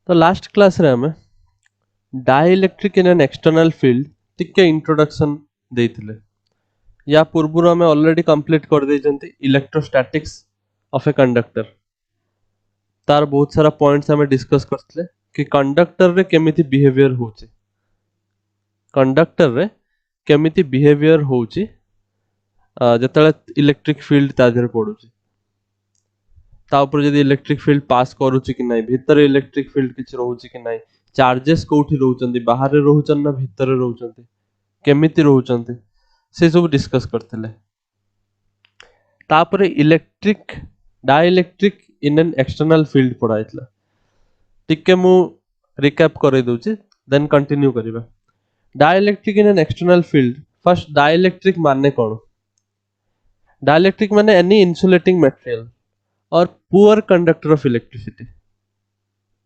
तो last class रे हमें dielectric in an external field टिके इंट्रोडक्शन देइथिले। या पूर्व हमें ऑलरेडी कंप्लीट कर देइछंती इलेक्ट्रोस्टैटिक्स ऑफ ए कंडक्टर। तार बहुत सारा पॉइंट्स हमें डिस्कस करथिले कि कंडक्टर रे केमिति बिहेवियर होची, कंडक्टर रे केमिति बिहेवियर होची जतले इलेक्ट्रिक फील्ड ता देहरे पडुची, ता ऊपर जदी इलेक्ट्रिक फील्ड पास करूची कि नाही, भीतर इलेक्ट्रिक फील्ड किछ रहूची कि नाही, चार्जेस कोठी रहउचंती, बाहर रहउचन ना भीतर रहउचंती, केमिति रहउचंती, से सब डिस्कस करथिले। तापरे electric dielectric in an external field पढाइतला। टिके मु रिकैप करै दउची, देन कंटिन्यू करिबा। Dielectric in an external field, first dielectric माने कोन? डाइलेक्ट्रिक माने एनी इंसुलेटिंग मटेरियल और poor conductor of electricity.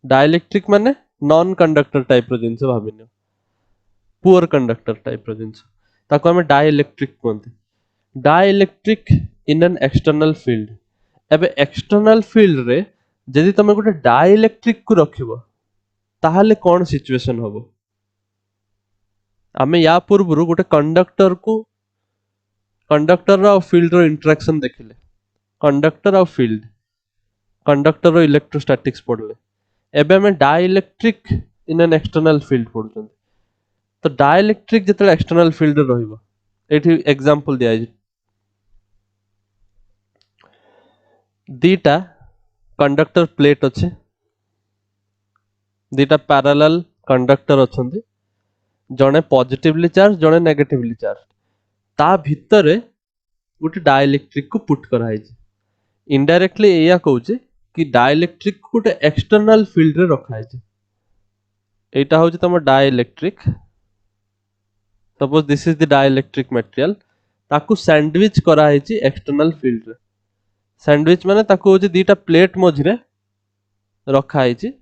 Dielectric माने नॉन कंडक्टर टाइप रो जिंस भाबिनियो, पुअर कंडक्टर टाइप रो जिंस, ताको हमें डाइलेक्ट्रिक कहते। Dielectric in an external field, एबे एक्सटर्नल फील्ड रे जदि तमे गोटे डाइलेक्ट्रिक को रखिबो ताहले कोन सिचुएशन होबो? आमे या पूर्वरु गोटे कंडक्टर को, कंडक्टर और फील्ड रो इंटरेक्शन देखिले, कंडक्टर और फील्ड, कंडक्टर रो इलेक्ट्रोस्टैटिक्स पढले। एबे हमें dielectric in an external field पढुछन। तो डाइलेक्ट्रिक जतले एक्सटर्नल फील्ड रहिबो, एठी एग्जांपल दिया है। दीटा कंडक्टर प्लेट अच्छे, दीटा पैरेलल कंडक्टर अछंती, जणे पॉजिटिवली चार्ज जणे नेगेटिवली चार्ज, ता भितरे गोटे डाइलेक्ट्रिक को पुट करा है। इनडायरेक्टली एया कहूचे कि डाइलेक्ट्रिक को गोटे एक्सटर्नल फील्ड रे रखा है। एटा होचे तम dielectric, suppose this is the dielectric material, ताकू सैंडविच करा है एक्सटर्नल फील्ड रे। सैंडविच माने ताकू होचे दीटा प्लेट मझिरे रखा है,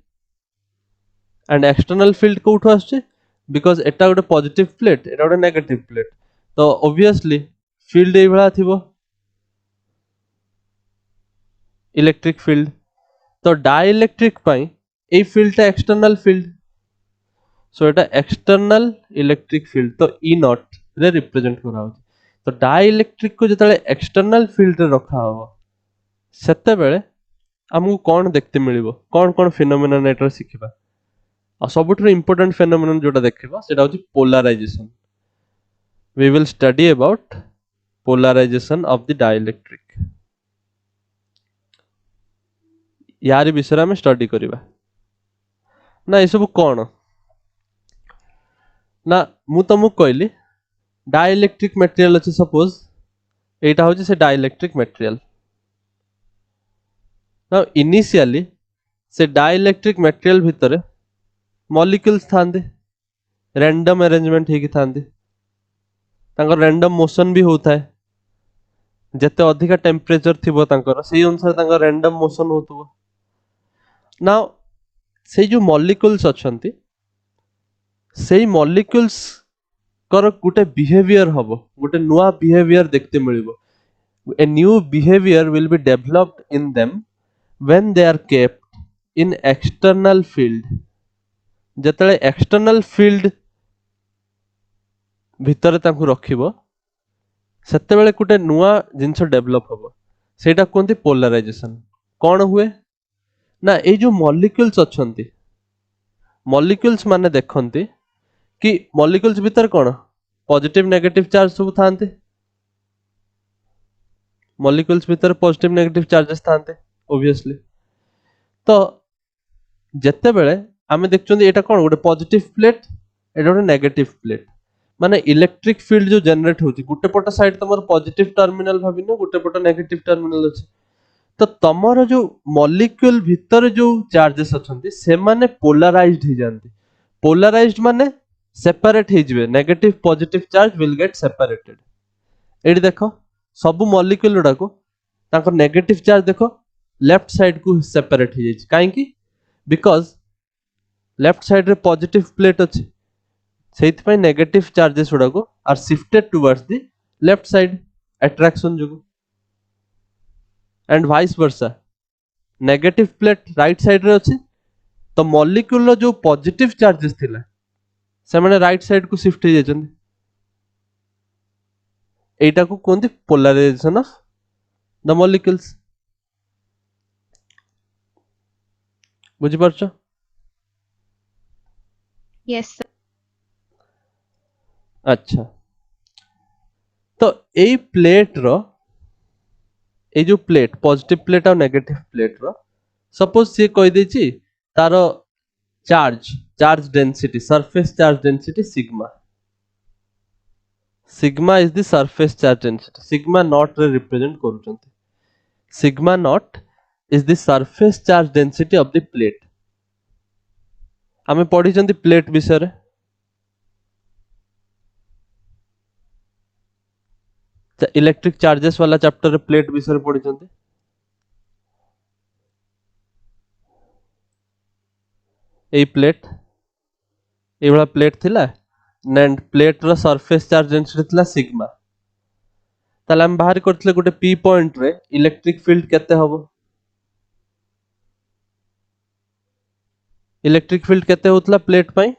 एंड एक्सटर्नल फील्ड कोठो आछे, बिकॉज एटा गोटे पॉजिटिव प्लेट, एटा गोटे नेगेटिव प्लेट, तो ऑब्वियसली फील्ड ए भला थिबो, इलेक्ट्रिक फील्ड। तो डाइलेक्ट्रिक पाई ए फील्ड टा एक्सटर्नल फील्ड, सो एटा एक्सटर्नल इलेक्ट्रिक फील्ड, तो ई नॉट रे रिप्रेजेंट करा होची। तो डाइलेक्ट्रिक को जतले एक्सटर्नल फील्ड रे रखा हो, सेते बेले हमकु कोन देखते मिलिबो, कोन कोन फिनोमेनन एटर सिखिबा। और सबुठु इंपोर्टेंट फेनोमेनन जोटा देखिबा सेटा होची polarisation. We will study about polarisation of the dielectric. यार विषय में स्टडी करिबा ना। ये सब कोन ना, मु तुमको कहली डाइलेक्ट्रिक मटेरियल अछि, सपोज एटा होची से डाइलेक्ट्रिक मटेरियल। ना इनिशियली से डाइलेक्ट्रिक मटेरियल भितरे मॉलिक्यूल्स थांदे, रैंडम अरेंजमेंट हेकी थांदे, तांकर रैंडम मोशन भी होता है। जते अधिका टेम्परेचर थिबो तांकर सेही अनुसार तांकर रैंडम मोशन होतबो। नाउ से जो मॉलिक्यूल्स अछंती, सेही मॉलिक्यूल्स कर गुटे बिहेवियर हबो, गुटे नुआ बिहेवियर देखते मिलिबो। A new behaviour will be developed in them when they are kept in external field. जतले एक्सटर्नल फील्ड भितर तांकु रखिबो, सेते बेले गुटे नुआ जिंस डेवलप हबो, सेटा कोनती पोलराइजेशन। कोन हुए ना, ए जो मॉलिक्यूल्स अछंती, मॉलिक्यूल्स माने देखंती कि मॉलिक्यूल्स भीतर कोन पॉजिटिव नेगेटिव चार्ज सब थांते, मॉलिक्यूल्स भीतर पॉजिटिव नेगेटिव चार्जेस थांते ऑब्वियसली। तो जते बेले आमे देखचोंदी एटा कोन गोटे पॉजिटिव प्लेट, एटा गोटे नेगेटिव प्लेट, माने इलेक्ट्रिक फील्ड जो जनरेट होची, गुटे पट साइड तमर पॉजिटिव टर्मिनल भाबिनो, गुटे पट नेगेटिव टर्मिनल अछि। तो तमर जो मॉलिक्यूल भीतर जो चार्जेस अछंती से माने पोलराइज्ड हो जानती। पोलराइज्ड माने सेपरेट हो जिवे, negative positive charge will get separated. एडी देखो सब मॉलिक्यूल गुडा को तांकर नेगेटिव चार्ज देखो लेफ्ट साइड को सेपरेट हो जाई। काहे कि बिकॉज लेफ्ट साइड रे पॉजिटिव प्लेट अछि, सेहित पय नेगेटिव चार्जेस गुडा को are shifted towards the left side attraction जोगु, and vice versa. Negative plate right side रे अछि, तो मॉलिक्यूल रो जो पॉजिटिव चार्जेस थिला से माने राइट साइड को शिफ्ट हो जाचन एटा को कोनती पोलराइजेशन ऑफ द मॉलिक्यूल्स बुझी परछो Yes, sir. अच्छा तो एई प्लेट रो ए जो प्लेट पॉजिटिव प्लेट और नेगेटिव प्लेट रो सपोज से कहि देछि तारो charge density surface charge density sigma sigma is the surface charge density sigma naught रे रिप्रेजेंट करूचंती sigma naught is the surface charge density of the plate आमे पढिचंती प्लेट विषय रे इलेक्ट्रिक चार्जेस वाला चैप्टर रे प्लेट विषय रे पढिचंती ए प्लेट ए वाला प्लेट थिला एंड प्लेट रो सरफेस चार्ज डेंसिटी थिला सिग्मा ताले हम बाहर करथले गोटे पी पॉइंट रे इलेक्ट्रिक फील्ड केते हबो इलेक्ट्रिक फील्ड केते होतला प्लेट पई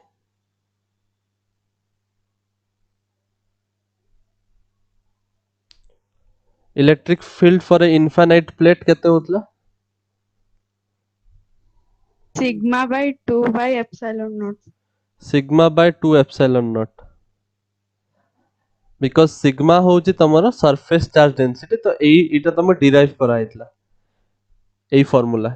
electric field for a infinite plate केते होतला Sigma by 2 by epsilon naught. Sigma bye 2 epsilon not because sigma होची तमरो सरफेस चार्ज डेंसिटी तो एई इटा तम डिराइव करा हितला एई फार्मूला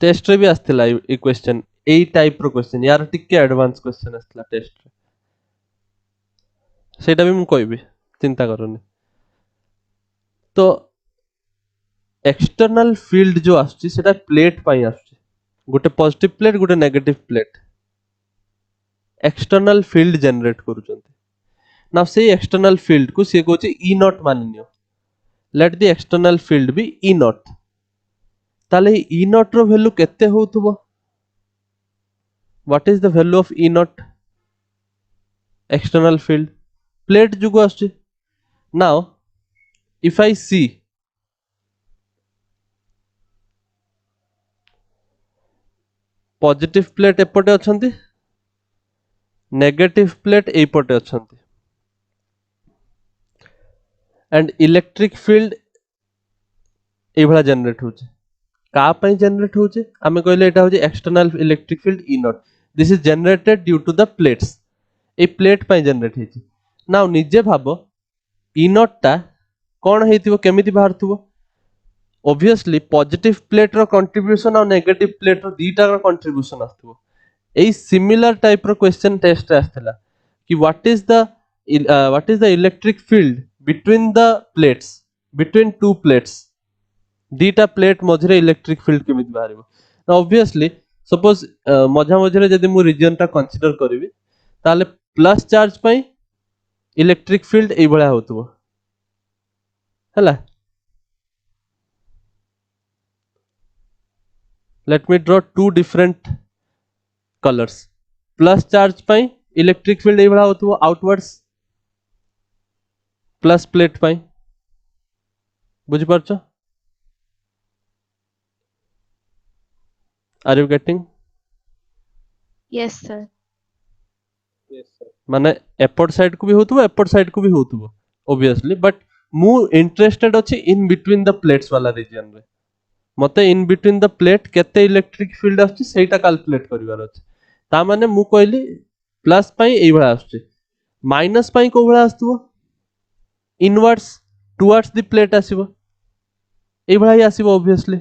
टेस्ट रे भी आस्थिला ए क्वेश्चन एई टाइप रो क्वेश्चन यार टिके एडवांस क्वेश्चन आस्थिला टेस्ट रे सेटा भी मु कहबी चिंता करनी तो एक्सटर्नल फील्ड जो आछी सेटा प्लेट पई आछी गोटे पॉजिटिव प्लेट गोटे negative plate external field generate करूचंती ना से एक्सटर्नल फील्ड को से कहूची ई नॉट मानिनियो let the external field be E naught ताले ई नॉट रो वैल्यू केते होतबो what is the value of E naught external field plate जुगो आछी now if I see positive plate एपटे अछंती नेगेटिव प्लेट एपटे अछंती एंड इलेक्ट्रिक फील्ड ए भला जनरेट होचे का पई जनरेट होचे आमे कहले एटा होचे external electric field E naught this is generated due to the plates ए प्लेट पई जनरेट हेची नाउ निजे भाबो ई नॉट ता कोन हेतिबो केमिति बाहरथुबो ऑब्वियसली पॉजिटिव प्लेट रो कंट्रीब्यूशन और नेगेटिव प्लेट रो दीटा रो कंट्रीब्यूशन आथुबो ए सिमिलर टाइप रो क्वेश्चन टेस्ट रे आस्थला कि what is the electric field between the plates between two plates दीटा प्लेट मझरे इलेक्ट्रिक फील्ड केमिति बाहरिबो ना ऑब्वियसली सपोज मझा मझरे जदि मु रीजन ता कंसीडर करबी ताले प्लस चार्ज पई इलेक्ट्रिक फील्ड ए भला होतबो हला let me draw two different colours plus charge पई इलेक्ट्रिक फील्ड ए भला होतबो आउटवर्ड्स प्लस प्लेट पई बुझि परछो are you getting Yes, sir. माने एपट साइड को भी होतबो एपट साइड को भी होतबो ऑब्वियसली बट मु इंटरेस्टेड अछि इन बिटवीन द प्लेट्स वाला रीजन रे मते इन बिटवीन द प्लेट केते इलेक्ट्रिक फील्ड आछि सेटा कैलकुलेट करिवार अछि ता माने मु कहली प्लस पई एई भला आछि माइनस पई को भला आस्तबो इनवर्ड्स टुवर्ड्स द प्लेट आसीबो एई भला ही आसीबो ऑब्वियसली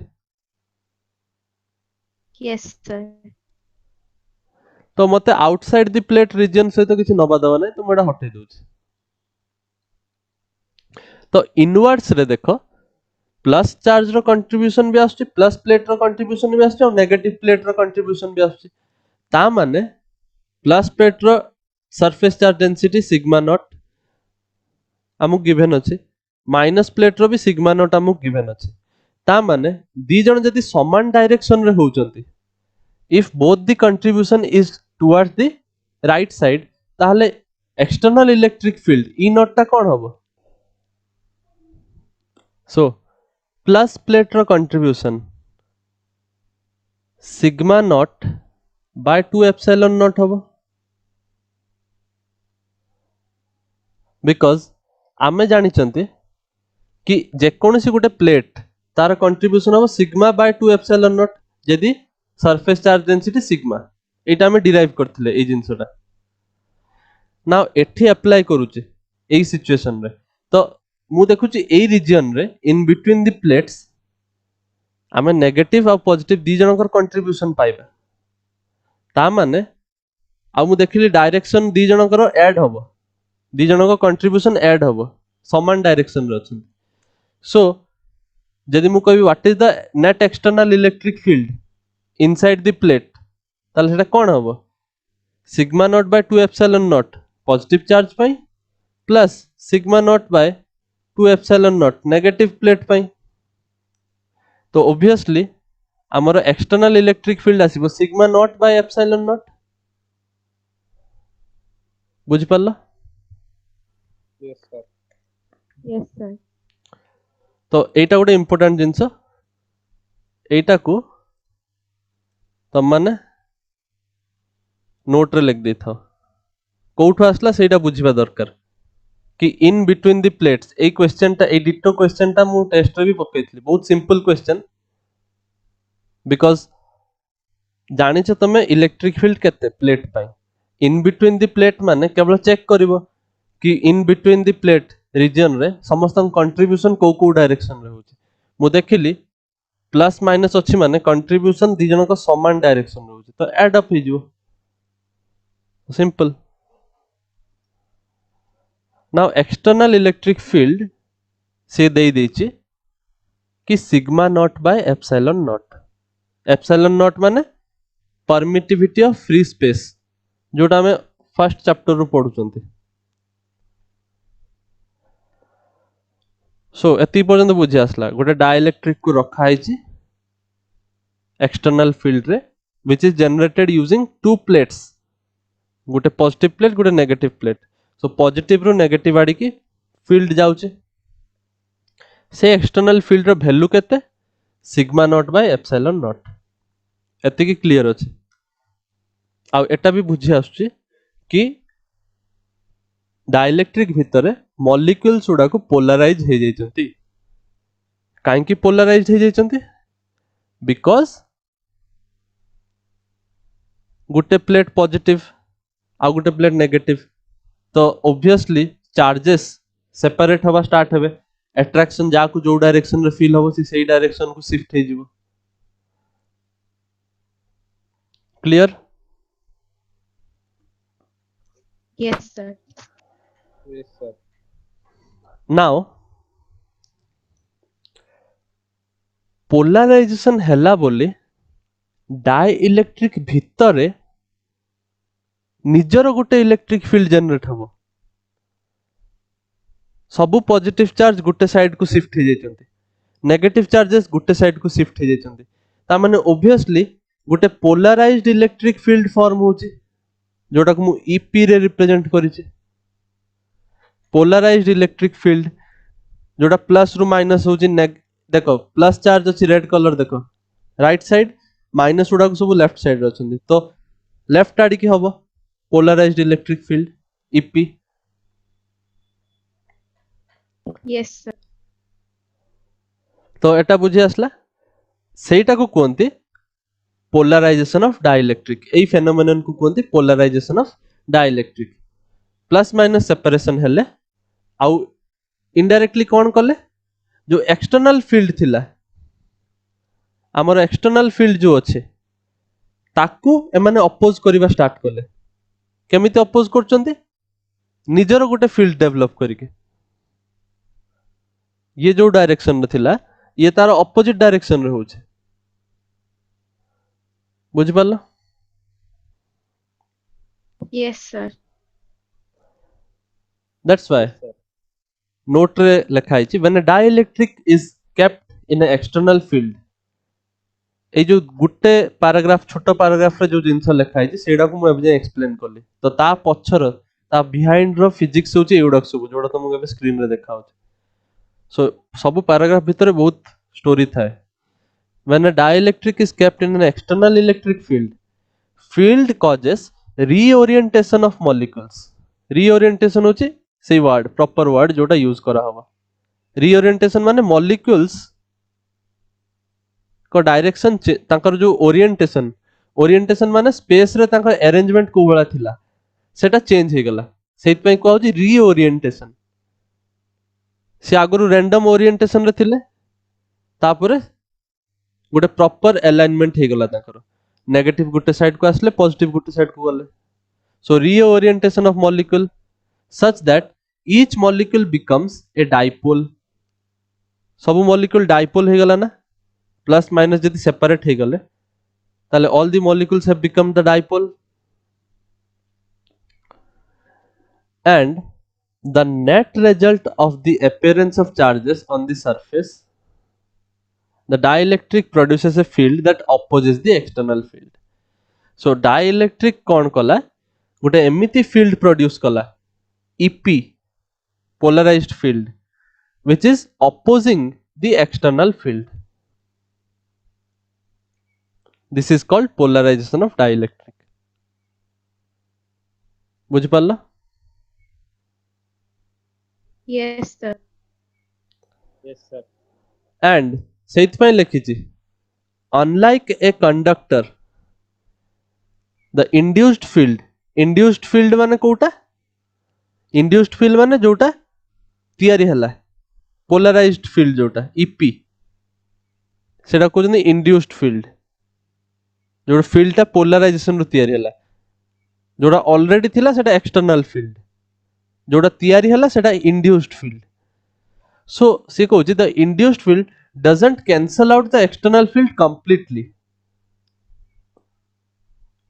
Yes, sir. तो मते आउटसाइड द प्लेट रीजन से तो किछि नबा दबा नै तो मोडा हटै दोछि तो इनवर्ड्स रे देखो प्लस चार्ज रो कंट्रीब्यूशन भी आछी प्लस प्लेट रो कंट्रीब्यूशन भी आछी और नेगेटिव प्लेट रो कंट्रीब्यूशन भी आछी ता माने प्लस प्लेट रो surface charge density sigma naught हमु गिवन अछि माइनस प्लेट रो भी सिग्मा नॉट हमु गिवन अछि ता माने दी जण जति समान डायरेक्शन रे होउचंती if both the contribution is towards the right side ताहले external electric field E naught ता कौन होबो so plus plate रो contribution sigma naught by 2 epsilon naught हबो बिकॉज आमे जानी चंती कि जेकोसी गोटे प्लेट तार कंट्रीब्यूशन हम सिग्मा बाय 2 एप्सिलॉन नॉट यदि सरफेस चार्ज डेंसिटी सिग्मा एटा हमें डिराइव करथिले ए जिंसटा नाउ एठी अप्लाई करूचे एई सिचुएशन रे तो मु देखुची एई रीजन रे इन बिटवीन द प्लेट्स आमे नेगेटिव और पॉजिटिव दी जनकर कंट्रीब्यूशन पाइबा ता माने आ मु देखिली डायरेक्शन दी जनकर ऐड हबो दी जनकर कंट्रीब्यूशन ऐड हबो समान डायरेक्शन रे अछन सो यदि मु कहबी what is the net external electric field inside the plate ताले सेटा कोन हबो sigma naught by 2 epsilon naught positive charge पाई plus sigma naught by 2 epsilon naught negative plate पाई तो ऑब्वियसली हमर एक्सटर्नल इलेक्ट्रिक फील्ड आसीबो sigma naught by epsilon naught बुझि पल्ला Yes, sir. Yes, sir. तो एटा गोटे इंपोर्टेंट जिंस एटा को तम माने नोट रे लिख देथाओ कोठु आसला सेटा बुझिबा दरकार कि in between the plates A question टा ए डिटो क्वेश्चन टा मु टेस्ट रे भी पकेइथली बहुत सिंपल क्वेश्चन बिकॉज जानि छ तमे इलेक्ट्रिक फील्ड केते प्लेट पाई इन बिटवीन द प्लेट माने केवल चेक करिवो कि in between the plate region रे समस्त कंट्रीब्यूशन को डायरेक्शन रे होची मु देखिली प्लस माइनस अछि माने कंट्रीब्यूशन दी जन को समान डायरेक्शन रे होची तो ऐड अप हो जिवो simple now external electric field से दे देची कि sigma naught by epsilon naught माने परमिटिविटी ऑफ फ्री स्पेस जोटा हमें फर्स्ट चैप्टर रो पढुचंती सो एति पर्यंत बुझी आसला गोटे डाइलेक्ट्रिक को रखा है एक्सटर्नल फील्ड रे which is generated using to plates गोटे पॉजिटिव प्लेट गोटे नेगेटिव प्लेट सो पॉजिटिव रो नेगेटिव आड़ी की फील्ड जाउचे से एक्सटर्नल फील्ड रो वैल्यू केते sigma naught by epsilon not एति की क्लियर अछि आ एटा भी बुझी आसुची कि डाइलेक्ट्रिक भितरे मॉलिक्यूल्स गुडा को पोलराइज हो जाइछंती काहे की पोलराइज हो जाइछंती because Gute plate positive uh Gute plate negative तो ऑब्वियसली चार्जेस सेपरेट हवा स्टार्ट हेबे अट्रैक्शन जा को जो डायरेक्शन रे फील होबो से डायरेक्शन को शिफ्ट हे जिवो clear Yes, sir. Yes, sir. Now polarisation हैला बोली डाई इलेक्ट्रिक भितरे निजर गोटे इलेक्ट्रिक फील्ड जनरेट हबो सबु पॉजिटिव चार्ज गोटे साइड को शिफ्ट हो जाइछंती नेगेटिव चार्जेस गोटे साइड को शिफ्ट हो जाइछंती ता माने ऑब्वियसली गोटे पोलराइज्ड इलेक्ट्रिक फील्ड फॉर्म होची जोटा को मु ईपी रे रिप्रेजेंट करिछि पोलराइज्ड इलेक्ट्रिक फील्ड जोटा प्लस रु माइनस होची देखो प्लस चार्ज अछि रेड कलर देखो राइट साइड माइनस उडा को सब लेफ्ट साइड रे अछंती तो लेफ्ट आडी की हबो polarized electric field EP Yes, sir. तो एटा बुझी आसला सेटा को कोनती पोलराइजेशन ऑफ डाइलेक्ट्रिक एई फेनोमेनन को कोनती polarization of dielectric plus minus separation हेले आउ इनडायरेक्टली कोन करले जो एक्सटर्नल फील्ड थिला हमर एक्सटर्नल फील्ड जो अछि ताकू एमाने अपोज करिबा स्टार्ट करले केमिति अपोज करचंती निजर गोटे फील्ड डेवलप करिके ये जो डायरेक्शन रे थिला ये तार ऑपोजिट डायरेक्शन रे होचे बुझ पाला Yes, sir. That's why Yes, sir. Note रे लिखा है when a dielectric is kept in a external field ए जो गुटे पैराग्राफ छोटो पैराग्राफ रे जो जिंस लिखा है सेडा को मु एबे एक्सप्लेन करली तो ता पछर ता बिहाइंड रो फिजिक्स होची एउडा सब जोडा तुमको एबे स्क्रीन रे देखा होची सो सब पैराग्राफ भीतर बहुत स्टोरी थाए when a dielectric is kept in an external electric field, field causes reorientation of molecules. reorientation होची से word proper word जोटा यूज करा हवा. reorientation माने molecules को डायरेक्शन तांकर जो ओरिएंटेशन माने स्पेस रे तांकर अरेंजमेंट को बळा थिला सेटा चेंज हे गला सेत पई को होची रीओरिएंटेशन. से आगरु रैंडम ओरिएंटेशन रे थिले तापरे गोटे प्रॉपर अलाइनमेंट हे गला तांकर नेगेटिव गुटे साइड को आसले पॉजिटिव गुटे साइड को गले. So reorientation of molecule such that each molecule becomes a dipole. सब मॉलिक्यूल डाइपोल हे गला ना प्लस माइनस जदि सेपरेट हे गले ताले all the molecules have become the dipole. And the net result of the appearance of charges on the surface, the dielectric produces a field that opposes the external field. So dielectric कौन कला गोटे एमिति field produce कला EP polarized field which is opposing the external field. This is called polarization of dielectric. बुझी पाला? Yes, sir. Yes, sir. And ସେଇଥିପାଇଁ ଲେଖିଛି unlike a conductor the induced field माने कोउटा induced field माने जोटा तैयारी हला polarized field जोटा EP सेटा कहउछन induced field जोटा field टा polarization रो तैयारी हला जोटा ऑलरेडी थिला सेटा एक्सटर्नल field जोटा तैयारी हला सेटा induced field. So से कहउछि the induced field doesn't cancel out the external field completely.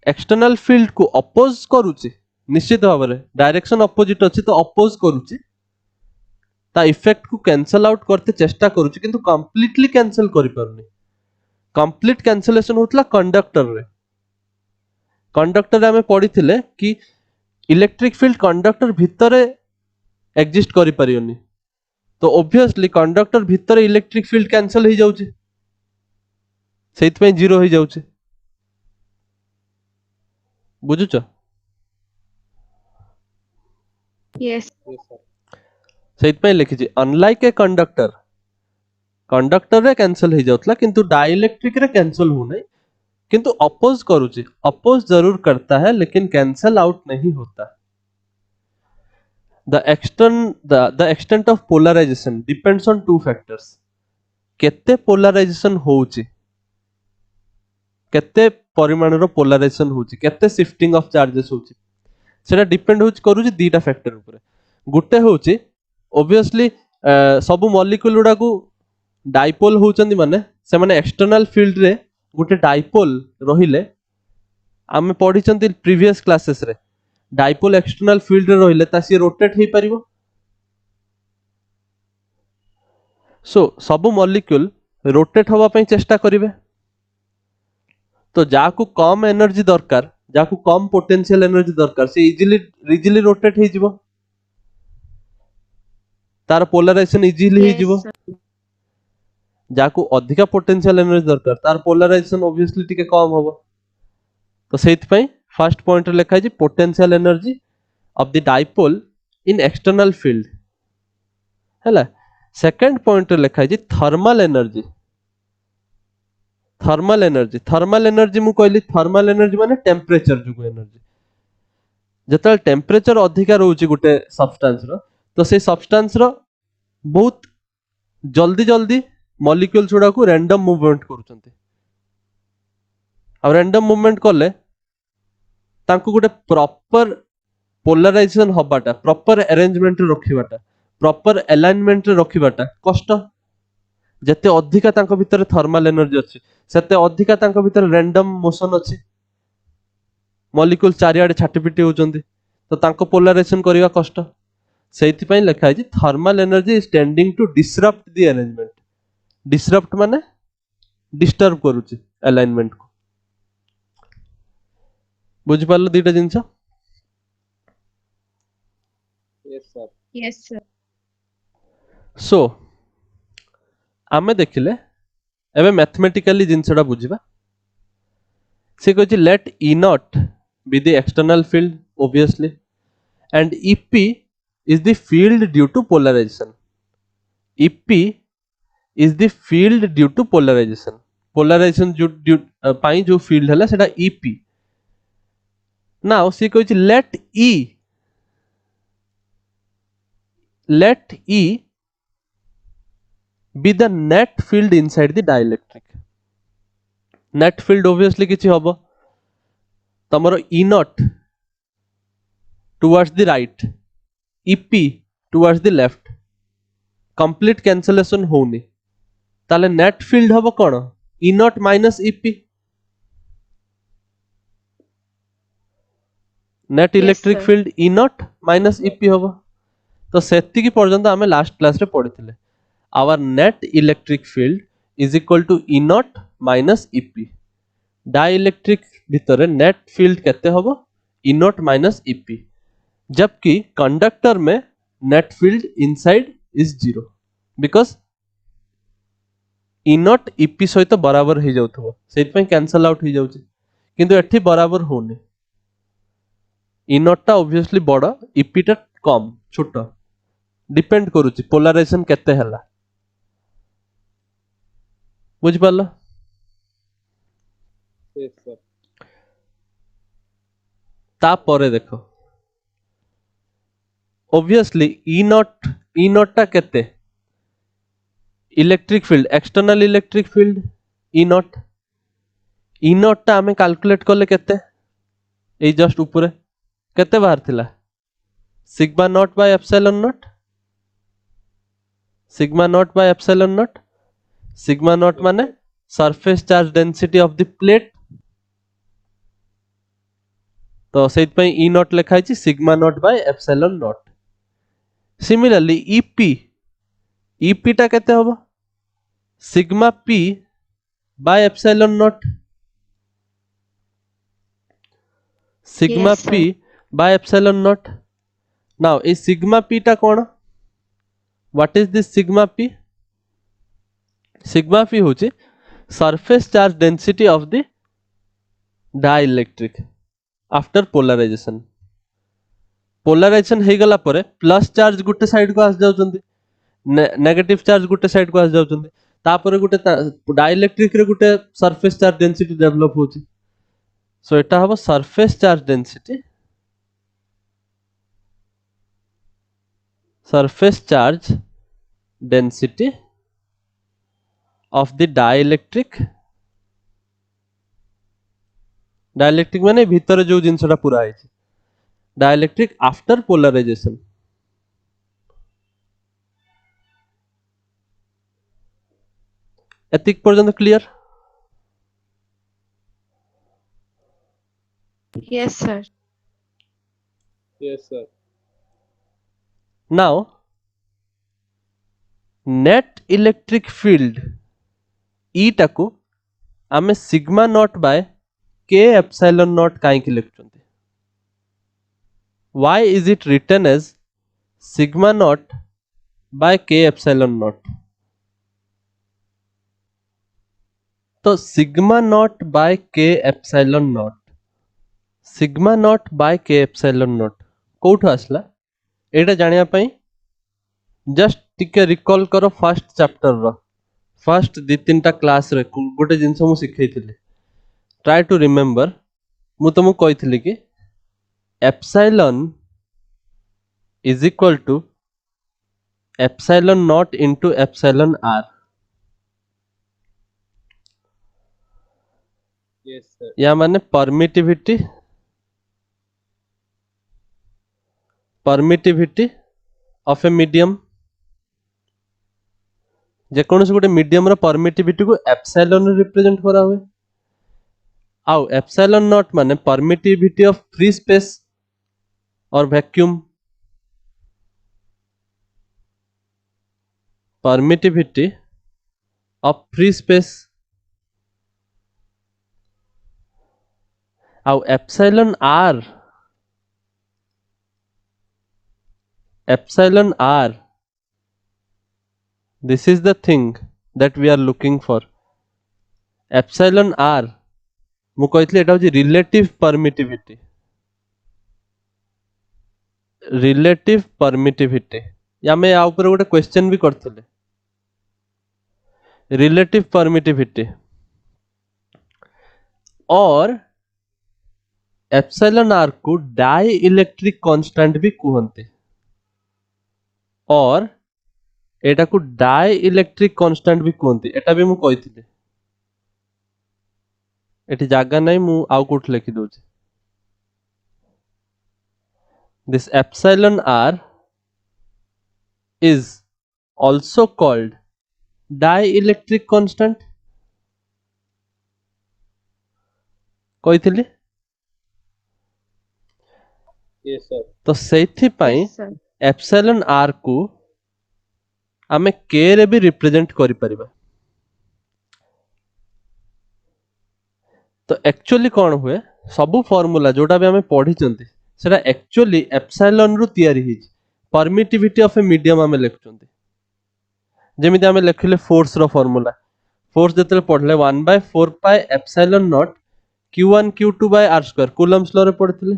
External field को अपोज करूछि निश्चित भाव में डायरेक्शन अपोजिट अछि तो अपोज करूछि ता इफेक्ट को कैंसल आउट करते चेष्टा करूछि किंतु कंप्लीटली कैंसल करि परनी. कंप्लीट कैंसलेशन होतला कंडक्टर रे हमें पढिथिले कि इलेक्ट्रिक फील्ड कंडक्टर भितरे एग्जिस्ट करि परियोनी तो ऑब्वियसली कंडक्टर भितरे इलेक्ट्रिक फील्ड कैंसल हो जाउछि सेइत पय जीरो हो जाउछि. बुझुछ? Yes. Yes, sir. सेइत पय लिखिछि अनलाइक ए कंडक्टर रे कैंसल हो जाउतला किंतु डाइलेक्ट्रिक रे कैंसल हो नै किंतु अपोज करूछि अपोज जरूर करता है लेकिन कैंसल आउट नहीं होता. The extent of polarization depends on two factors. केते polarization होउची केते परिमाण रो polarization होउची केते shifting of charges होउची सेटा डिपेंड होउची करूची दीटा फैक्टर ऊपर. गुटे होउची obviously सब मॉलिक्यूल गुडा को डाइपोल होउचंदी माने से माने एक्सटर्नल फील्ड रे गुटे डाइपोल रहिले आमे पढिचंती प्रीवियस क्लासेस रे डाइपोल एक्सटर्नल फील्ड रे रहिले ता सी रोटेट हे परिबो. सो सब मॉलिक्यूल रोटेट होबा पई चेष्टा करिवे तो जाकू कम एनर्जी दरकार जाकू कम पोटेंशियल एनर्जी दरकार से इजीली रोटेट हे जिवो तार पोलराइजेशन इजीली हे Yes, जिवो. sir. जाकू अधिका पोटेंशियल एनर्जी दरकार तार पोलराइजेशन ऑब्वियसली टिके कम होबो तो सेति पई फर्स्ट पॉइंट रे लिखा है potential energy of the dipole in external field हैला. सेकंड पॉइंट रे लिखा है थर्मल एनर्जी मु कहली थर्मल एनर्जी माने टेंपरेचर जुगु एनर्जी जतल टेंपरेचर अधिका रहउची गुटे सब्सटेंस रो तो से सब्सटेंस रो बहुत जल्दी मॉलिक्यूल्स गुडा को रैंडम मूवमेंट करूचंती आ रैंडम मूवमेंट करले तांको गुटे प्रॉपर पोलराइजेशन हबाटा प्रॉपर अरेंजमेंट रे रखिबाटा प्रॉपर अलाइनमेंट रे रखिबाटा कष्ट जते अधिका तांको भितर थर्मल एनर्जी अछि सेते अधिका तांको भितर रैंडम मोशन अछि मॉलिक्यूल चारियाडे छाटीपिटी होचंती तो तांको पोलराइजेशन करिवा कष्ट सेति पई लिखा है thermal energy is tending to disrupt the arrangement. Disrupt माने डिस्टर्ब करूची अलाइनमेंट को. बुझ पालो दीटा जिंस. Yes, sir. Yes, sir. सो आमे देखिले एबे मैथमेटिकली जिनसटा बुझिबा से कहछि let E naught be the external field obviously and EP is the field due to polarization. EP is the field due to polarization. Polarization पाई जो field है सेटा EP. Now से कहछि let E be the net field inside the dielectric. Net field obviously किछि हबो तमरो E naught towards the right, EP towards the left. Complete cancellation होनी ताले net field हबो कोन E naught minus EP. Net electric sir. field E naught minus EP हबो तो सेति की पर्यंत आमे लास्ट क्लास रे पढिथिले. Our net electric field is equal to E naught minus EP. Dielectric भितर नेट फील्ड केते हबो E naught minus EP. जबकि कंडक्टर में net field inside is 0 because E naught EP सहित बराबर हो जाउथबो सेति पय कैंसल आउट हो जाउची किंतु एठी बराबर होनी. E naught टा ऑब्वियसली बड़ EP टा कम छोट डिपेंड करूची पोलराइजेशन केते हला बुझि पालो. Yes, sir. ता परे देखो ऑब्वियसली E naught टा केते electric field external electric field E naught टा हमें कैलकुलेट करले केते ए जस्ट ऊपर केते बाहर थिला sigma naught by epsilon naught. Sigma naught by epsilon naught. Sigma naught माने surface charge density of the plate तो सेति पय E naught लिखा छि sigma naught by epsilon naught. Similarly EP टा केते होबो sigma P by epsilon naught. Sigma Yes, sir. P by epsilon naught. Now ए सिग्मा P टा कोन what is this sigma P. Sigma P होची surface charge density of the dielectric after polarization. Polarization हे गला परे plus charge गुटे side को आस जाउचंदी नेगेटिव चार्ज गुटे साइड को आस जाउचंदी तापरे गुटे डाइलेक्ट्रिक रे गुटे सरफेस चार्ज डेंसिटी डेवलप होची. सो एटा हबो surface charge density of the dielectric माने भीतर जो जिनसटा पूरा है डाइलेक्ट्रिक आफ्टर पोलराइजेशन. एतिक पर्यंत clear. Yes, sir. Yes, sir. Now net electric field E टाकू आमे सिग्मा नॉट बाय के एप्सिलॉन नॉट काहे कि लिखचंती. why is it written as sigma naught by k epsilon naught. तो सिग्मा नॉट बाय के epsilon naught sigma naught by के epsilon naught कोठो आसला एटा जानिया पई जस्ट टिके रिकॉल करो फर्स्ट चैप्टर रो फर्स्ट दी तीनटा क्लास रे गोटे जिंस मु सिखैथिली. ट्राई टू रिमेंबर मु तुमको कहिथिली कि epsilon is equal to epsilon naught into epsilon r. Yes, sir. या माने परमिटिविटी ऑफ ए मीडियम जेकोनोस गोटे मीडियम रो परमिटिविटी को एप्सिलॉन रिप्रेजेंट करा हुए. आउ एप्सिलॉन नॉट माने परमिटिविटी ऑफ फ्री स्पेस और vacuum. Permittivity of free space आउ epsilon r this is the thing that we are looking for. Epsilon r मु कहतली एटा होची रिलेटिव परमिटिविटी। रिलेटिव परमिटिविटी आमे या ऊपर गोटे क्वेश्चन भी करथिले। रिलेटिव परमिटिविटी और एप्सिलॉन आर को डाई इलेक्ट्रिक कांस्टेंट भी कहते और एटा को डाई इलेक्ट्रिक कांस्टेंट भी कहते। एटा भी मु कहिथिले एटी जागा नहीं मु आउ कोठ लिखि दोछि। This epsilon r is also called dielectric constant କହିଥିଲି। Yes, sir. तो सेथि पई Yes, sir. एप्सिलॉन आर को आमे k रे भी रिप्रेजेंट करि परिबा। तो एक्चुअली कोन हुए सब फार्मूला जोटा भी आमे पढी चंती सेटा एक्चुअली एप्सिलॉन रु तयारी हिज परमिटिविटी ऑफ ए मीडियम आमे लेखचंती। जेमिति आमे लेखिले फोर्स रो फार्मूला फोर्स जतले पढले 1/4 pi epsilon naught q1 q2 by r square Coulomb's law रे पढिथिले।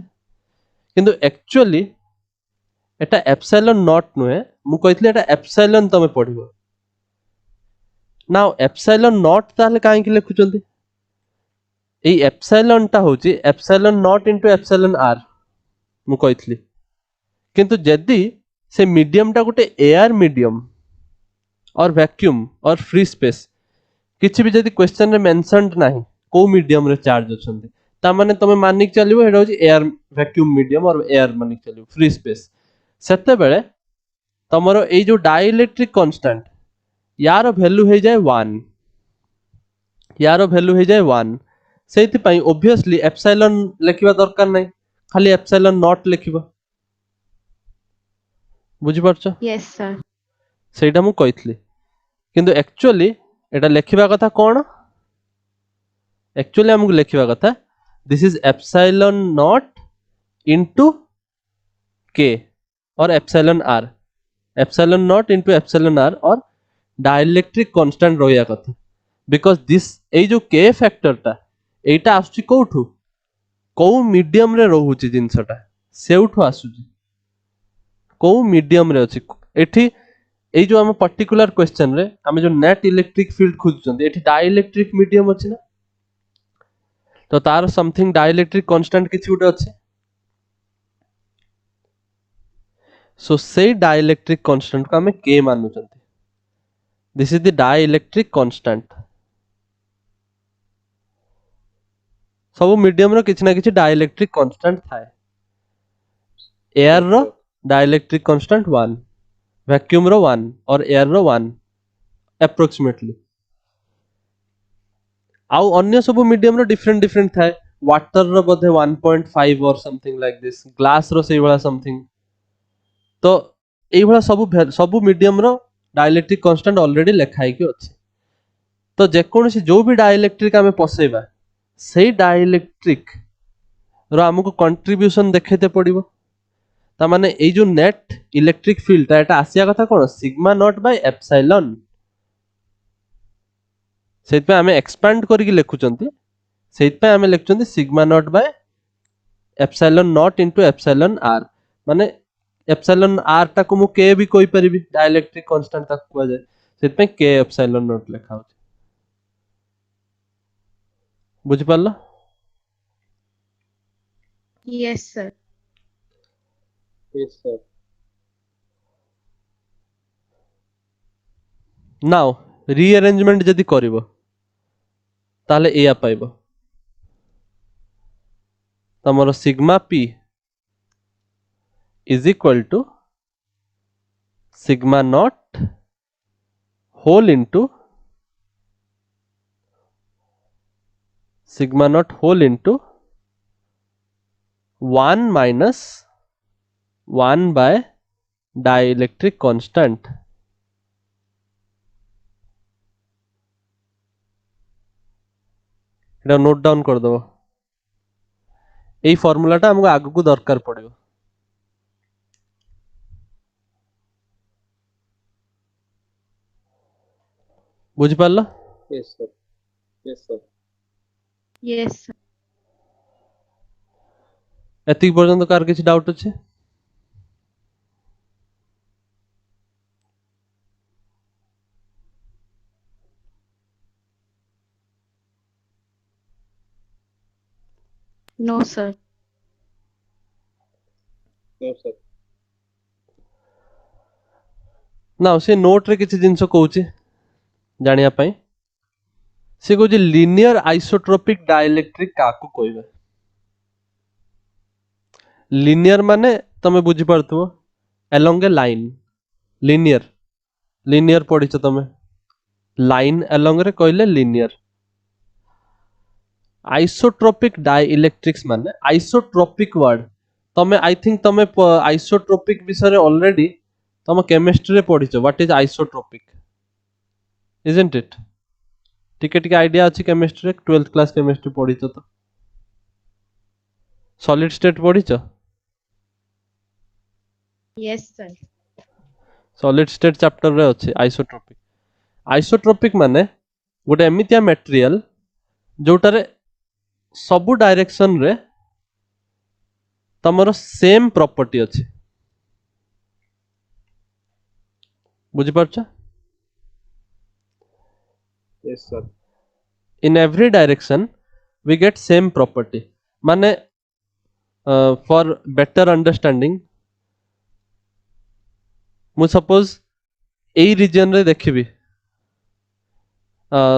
किंतु एक्चुअली एटा एप्सिलॉन नॉट नुहे मु कहितले एटा एप्सिलॉन तमे पढिबो। नाउ एप्सिलॉन नॉट ताले काहे कि लेखुचंती ए एप्सिलॉन ता होची epsilon naught into epsilon r मु कहितली। किंतु जदी से मीडियम टा गुटे एयर मीडियम और वैक्यूम और फ्री स्पेस किछि भी जदी क्वेश्चन रे मेंशनड नाही को मीडियम रे चार्ज अछंती ता माने तमे मानिक चलिबो एटा होची एयर वैक्यूम मीडियम और एयर मानिक चलिबो फ्री स्पेस सेते बेले तमरो ए जो डाइलेक्ट्रिक कांस्टेंट यार वैल्यू हे जाय 1 यार वैल्यू हे जाय 1 सेति पई ऑब्वियसली एप्सिलॉन लेखिबा दरकार नै खाली एप्सिलॉन नॉट लेखिबा। बुझि परछो Yes, sir. सेटा मु कहितली। किंतु एक्चुअली एटा लेखिबा कथा कोन एक्चुअली हमकु लेखिबा कथा this is epsilon naught into k और epsilon r epsilon naught into epsilon r और डाइलेक्ट्रिक कांस्टेंट रोया कथा बिकॉज़ दिस ए जो k फैक्टर ता एटा आसुची कोठू को मीडियम रे रहूची जिंसटा सेउठू आसुची को मीडियम रे अछि एठी ए जो हम पर्टिकुलर क्वेश्चन रे हम जो नेट इलेक्ट्रिक फील्ड खोजुचंदी एठी डाइलेक्ट्रिक मीडियम अछि ना तो तार समथिंग डाइलेक्ट्रिक कांस्टेंट किछि उडे अछि। सो से डाइलेक्ट्रिक कांस्टेंट को हमें k मानुचंती। This is the dielectric constant. सब मीडियम रो किछि ना किछि डाइलेक्ट्रिक कांस्टेंट थाए। एयर रो डाइलेक्ट्रिक कांस्टेंट 1 वैक्यूम रो 1 और एयर रो 1 एप्रोक्सीमेटली आउ अन्य सब मीडियम रो डिफरेंट डिफरेंट थाए। वाटर रो बोधे 1.5 और समथिंग लाइक दिस ग्लास रो सेही वाला समथिंग तो एही वाला सब मीडियम रो डाइलेक्ट्रिक कांस्टेंट ऑलरेडी लिखाई के अछि। तो जे कोनसी जो भी डाइलेक्ट्रिक आमे पसेबा सेही डाइलेक्ट्रिक रो हमको कंट्रीब्यूशन देखेते पड़िबो ता माने ए जो नेट इलेक्ट्रिक फील्ड ता एटा आसिया कथा कोन सिग्मा नॉट बाय एप्सिलॉन सेत पे हमें एक्सपांड करिक लेखुचंती सेत पे हमें लेखुचंती sigma naught by epsilon naught into epsilon r माने एप्सिलॉन आर ता को मु के भी कोइ परिबी डाइलेक्ट्रिक कांस्टेंट तक को जाय सेत पे के एप्सिलॉन नॉट लेखा होची। बुझि पालो Yes, sir. Yes, sir. Now rearrangement जदी करिवो ताले एया पाइबो तमरो sigma p is equal to sigma naught whole into sigma naught whole into 1 minus 1 by dielectric constant. एटा नोट डाउन कर दो एई फार्मूलाटा हमको आगु को दरकार पड़िबो। बुझि पारलो Yes, sir. Yes, sir. Yes, sir. एतिक पर्यंत कार किसी डाउट अछि? No, sir. No, sir. ना से नोट रे किसी जिंस कहूची जानिया पाई से कहूची लिनियर आइसोट्रोपिक डाइलेक्ट्रिक काकू कहबे लिनियर माने तमे बुझी पारथबो along a line linear linear पढ़िଛ तमे लाइन along रे कहले लिनियर आइसोट्रोपिक डाइलेक्ट्रिक्स माने आइसोट्रोपिक वर्ड तमे आई थिंक तमे आइसोट्रोपिक विषय ऑलरेडी तम केमिस्ट्री रे पढ़िଛ what is isotropic isn't it टिके टिके आइडिया अछि केमिस्ट्री रे 12th क्लास केमिस्ट्री पढ़िଛ तो सॉलिड स्टेट पढ़िଛ Yes, sir. Solid state chapter रे अछि आइसोट्रोपिक आइसोट्रोपिक माने गोटे एमितिया मटेरियल जोटारे सबु डायरेक्शन रे तमरो सेम प्रॉपर्टी अछि बुझी पारछ Yes, sir. in every direction we get same property माने for better understanding मु सपोज एई रीजन रे देखिबी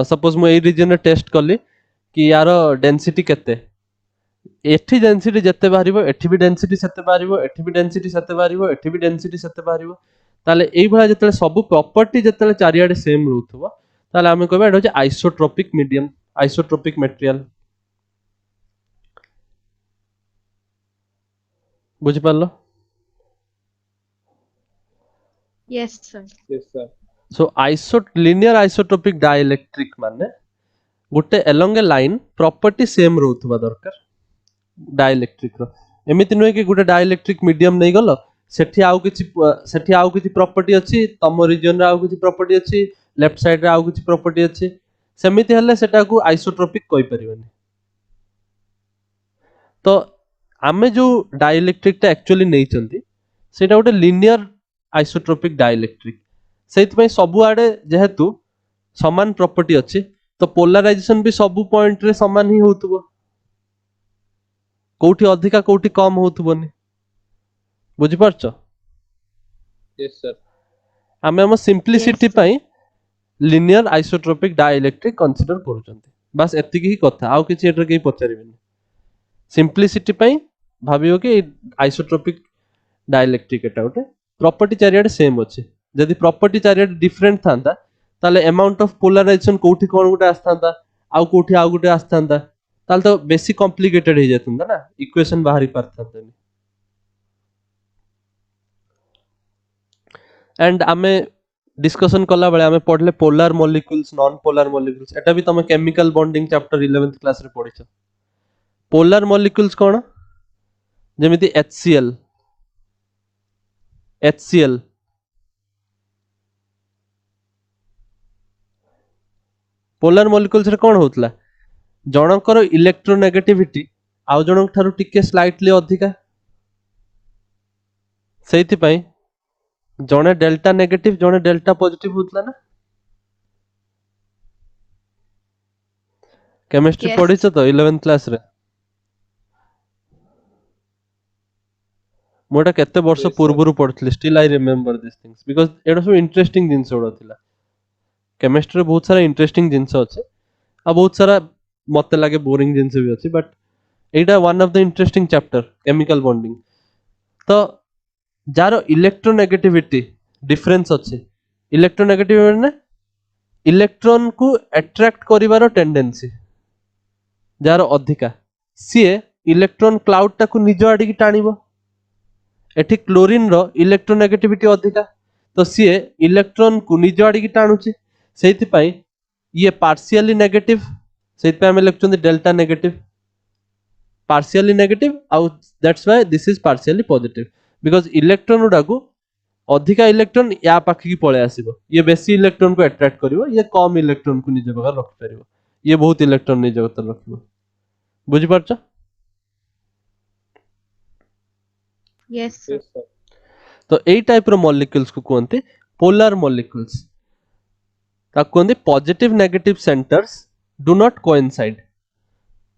सपोज मु एई रीजन रे टेस्ट कली कि यार डेंसिटी केते एठी डेंसिटी जत्ते बाहरिबो एठी भी डेंसिटी सेते बाहरिबो एठी भी डेंसिटी सेते बाहरिबो एठी भी डेंसिटी सेते बाहरिबो ताले एई भला जत्ते सब प्रॉपर्टी जत्ते चारियाडे सेम रहउथबो ताले आमे कहबा एटा होचे आइसोट्रोपिक मीडियम आइसोट्रोपिक मटेरियल बुझि पारलो Yes, sir. Yes, sir. So linear isotropic dielectric माने गोटे along a line property same रहउथबा दरकार डाइलेक्ट्रिक रो एमिति नुहे कि गोटे डाइलेक्ट्रिक मीडियम नै गलो सेठी आउ किछि प्रॉपर्टी अछि तम रीजन रे आउ किछि प्रॉपर्टी अछि लेफ्ट साइड रे आउ किछि प्रॉपर्टी अछि सेमिति हले सेटा को आइसोट्रोपिक कहि परिबनी तो आमे जो डाइलेक्ट्रिक टा एक्चुअली नै चंती सेटा गोटे लिनियर आइसोट्रोपिक डाइलेक्ट्रिक सेति पई सबु आडे जेहेतु समान प्रॉपर्टी अछि तो पोलराइजेशन भी सबु पॉइंट रे समान ही होतबो कोठी अधिका कोठी कम होतबोनी बुझि पारछ Yes, sir. आमे हम सिंपलिसिटी Yes, sir. पई लिनियर आइसोट्रोपिक डाइलेक्ट्रिक कंसीडर करूचंती बस एतिकी ही कथा आउ किछि एटर के पचारिबेनी सिंपलिसिटी पई भाबियो कि आइसोट्रोपिक डाइलेक्ट्रिक एटा उटे प्रॉपर्टी चारियाडे सेम अछि जदि प्रॉपर्टी चारियाडे डिफरेंट थांता ताले अमाउंट ऑफ पोलराइजेशन कोठी कोन गुटे आस्थांता आउ गुटे आस्थांता ताले तो बेसी कॉम्प्लिकेटेड हो जातंदा ना इक्वेशन बाहरी पारथांता एंड आमे डिस्कशन कला बेले आमे पढ़ले polar molecules non polar molecules एटा भी तमे chemical bonding chapter 11th class रे पढिछ पोलर मॉलिक्यूल्स कोन जेमिति HCl पोलर मॉलिक्यूल्स रे कोन होतला जनकर इलेक्ट्रोनेगेटिविटी आउ जनक थारु टिके स्लाइटली अधिका सेति पई जणे डेल्टा नेगेटिव जणे डेल्टा पॉजिटिव होतला ना केमिस्ट्री Yes. पढिछ तो 11th क्लास रे मोटा केते वर्ष Yes, sir. पूर्वरु पढथले still I remember this things because एडो सब इंटरेस्टिंग जिंस ओडा थिला केमिस्ट्री रे बहुत सारा इंटरेस्टिंग जिंस अछि आ बहुत सारा मते लागे बोरिंग जिंस भी अछि but Etah one of the interesting chapter chemical bonding तो जारो इलेक्ट्रोनेगेटिविटी डिफरेंस अछि इलेक्ट्रोनेगेटिविटी माने इलेक्ट्रॉन को अट्रैक्ट करिवारो टेंडेंसी जारो अधिका सीए इलेक्ट्रॉन क्लाउड टाकू निज आडी की टाणीबो एठी क्लोरीन रो इलेक्ट्रोनेगेटिविटी अधिका तो सीए इलेक्ट्रॉन को निज आडी की टाणुची सेति पई ये पार्शियली नेगेटिव सेति पई हम लिखचोंदी डेल्टा नेगेटिव पार्शियली नेगेटिव आउ that's why this is partially positive because electron उडाकू अधिका इलेक्ट्रॉन या पाखी की पळे आसीबो ये बेसी इलेक्ट्रॉन को अट्रैक्ट करिवो ये कम इलेक्ट्रॉन को निज बगर रख परिवो ये बहुत इलेक्ट्रॉन नहीं जगत रखिबो बुझी पारछ Yes, sir. Yes, sir. तो एई टाइप रो मॉलिक्यूल्स को कहते पोलर मॉलिक्यूल्स ता कहते positive negative centres do not coincide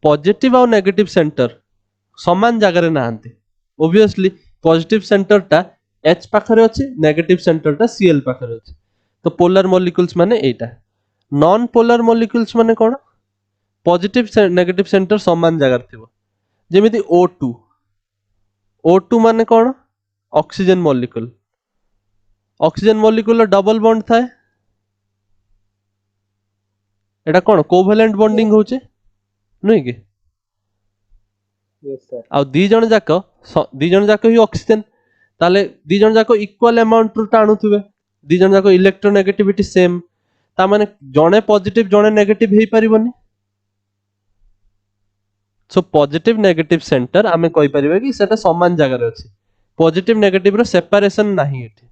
positive और नेगेटिव सेंटर समान जगह रे नाहंती ऑब्वियसली पॉजिटिव सेंटर टा H पाखरे अछि नेगेटिव सेंटर टा Cl पाखरे अछि तो पोलर मॉलिक्यूल्स माने एटा नॉन पोलर मॉलिक्यूल्स माने कोन पॉजिटिव नेगेटिव सेंटर समान जगह थिबो जेमिति O2 O2 माने कोन ऑक्सीजन मॉलिक्यूल डबल बॉन्ड थाए एटा कोन कोवेलेंट बॉन्डिंग होचे नहीं कि Yes, sir. आ दी जण जाक ही ऑक्सीजन ताले दी जण जाक इक्वल अमाउंट रु टाणुथिबे दी जण जाक इलेक्ट्रोनेगेटिविटी सेम ता माने जणे पॉजिटिव जणे नेगेटिव हेई परिबोनी सो पॉजिटिव नेगेटिव सेंटर आमे कहि परिबे कि सेटा समान जगह रे अछि पॉजिटिव नेगेटिव रो सेपरेशन नाही एठी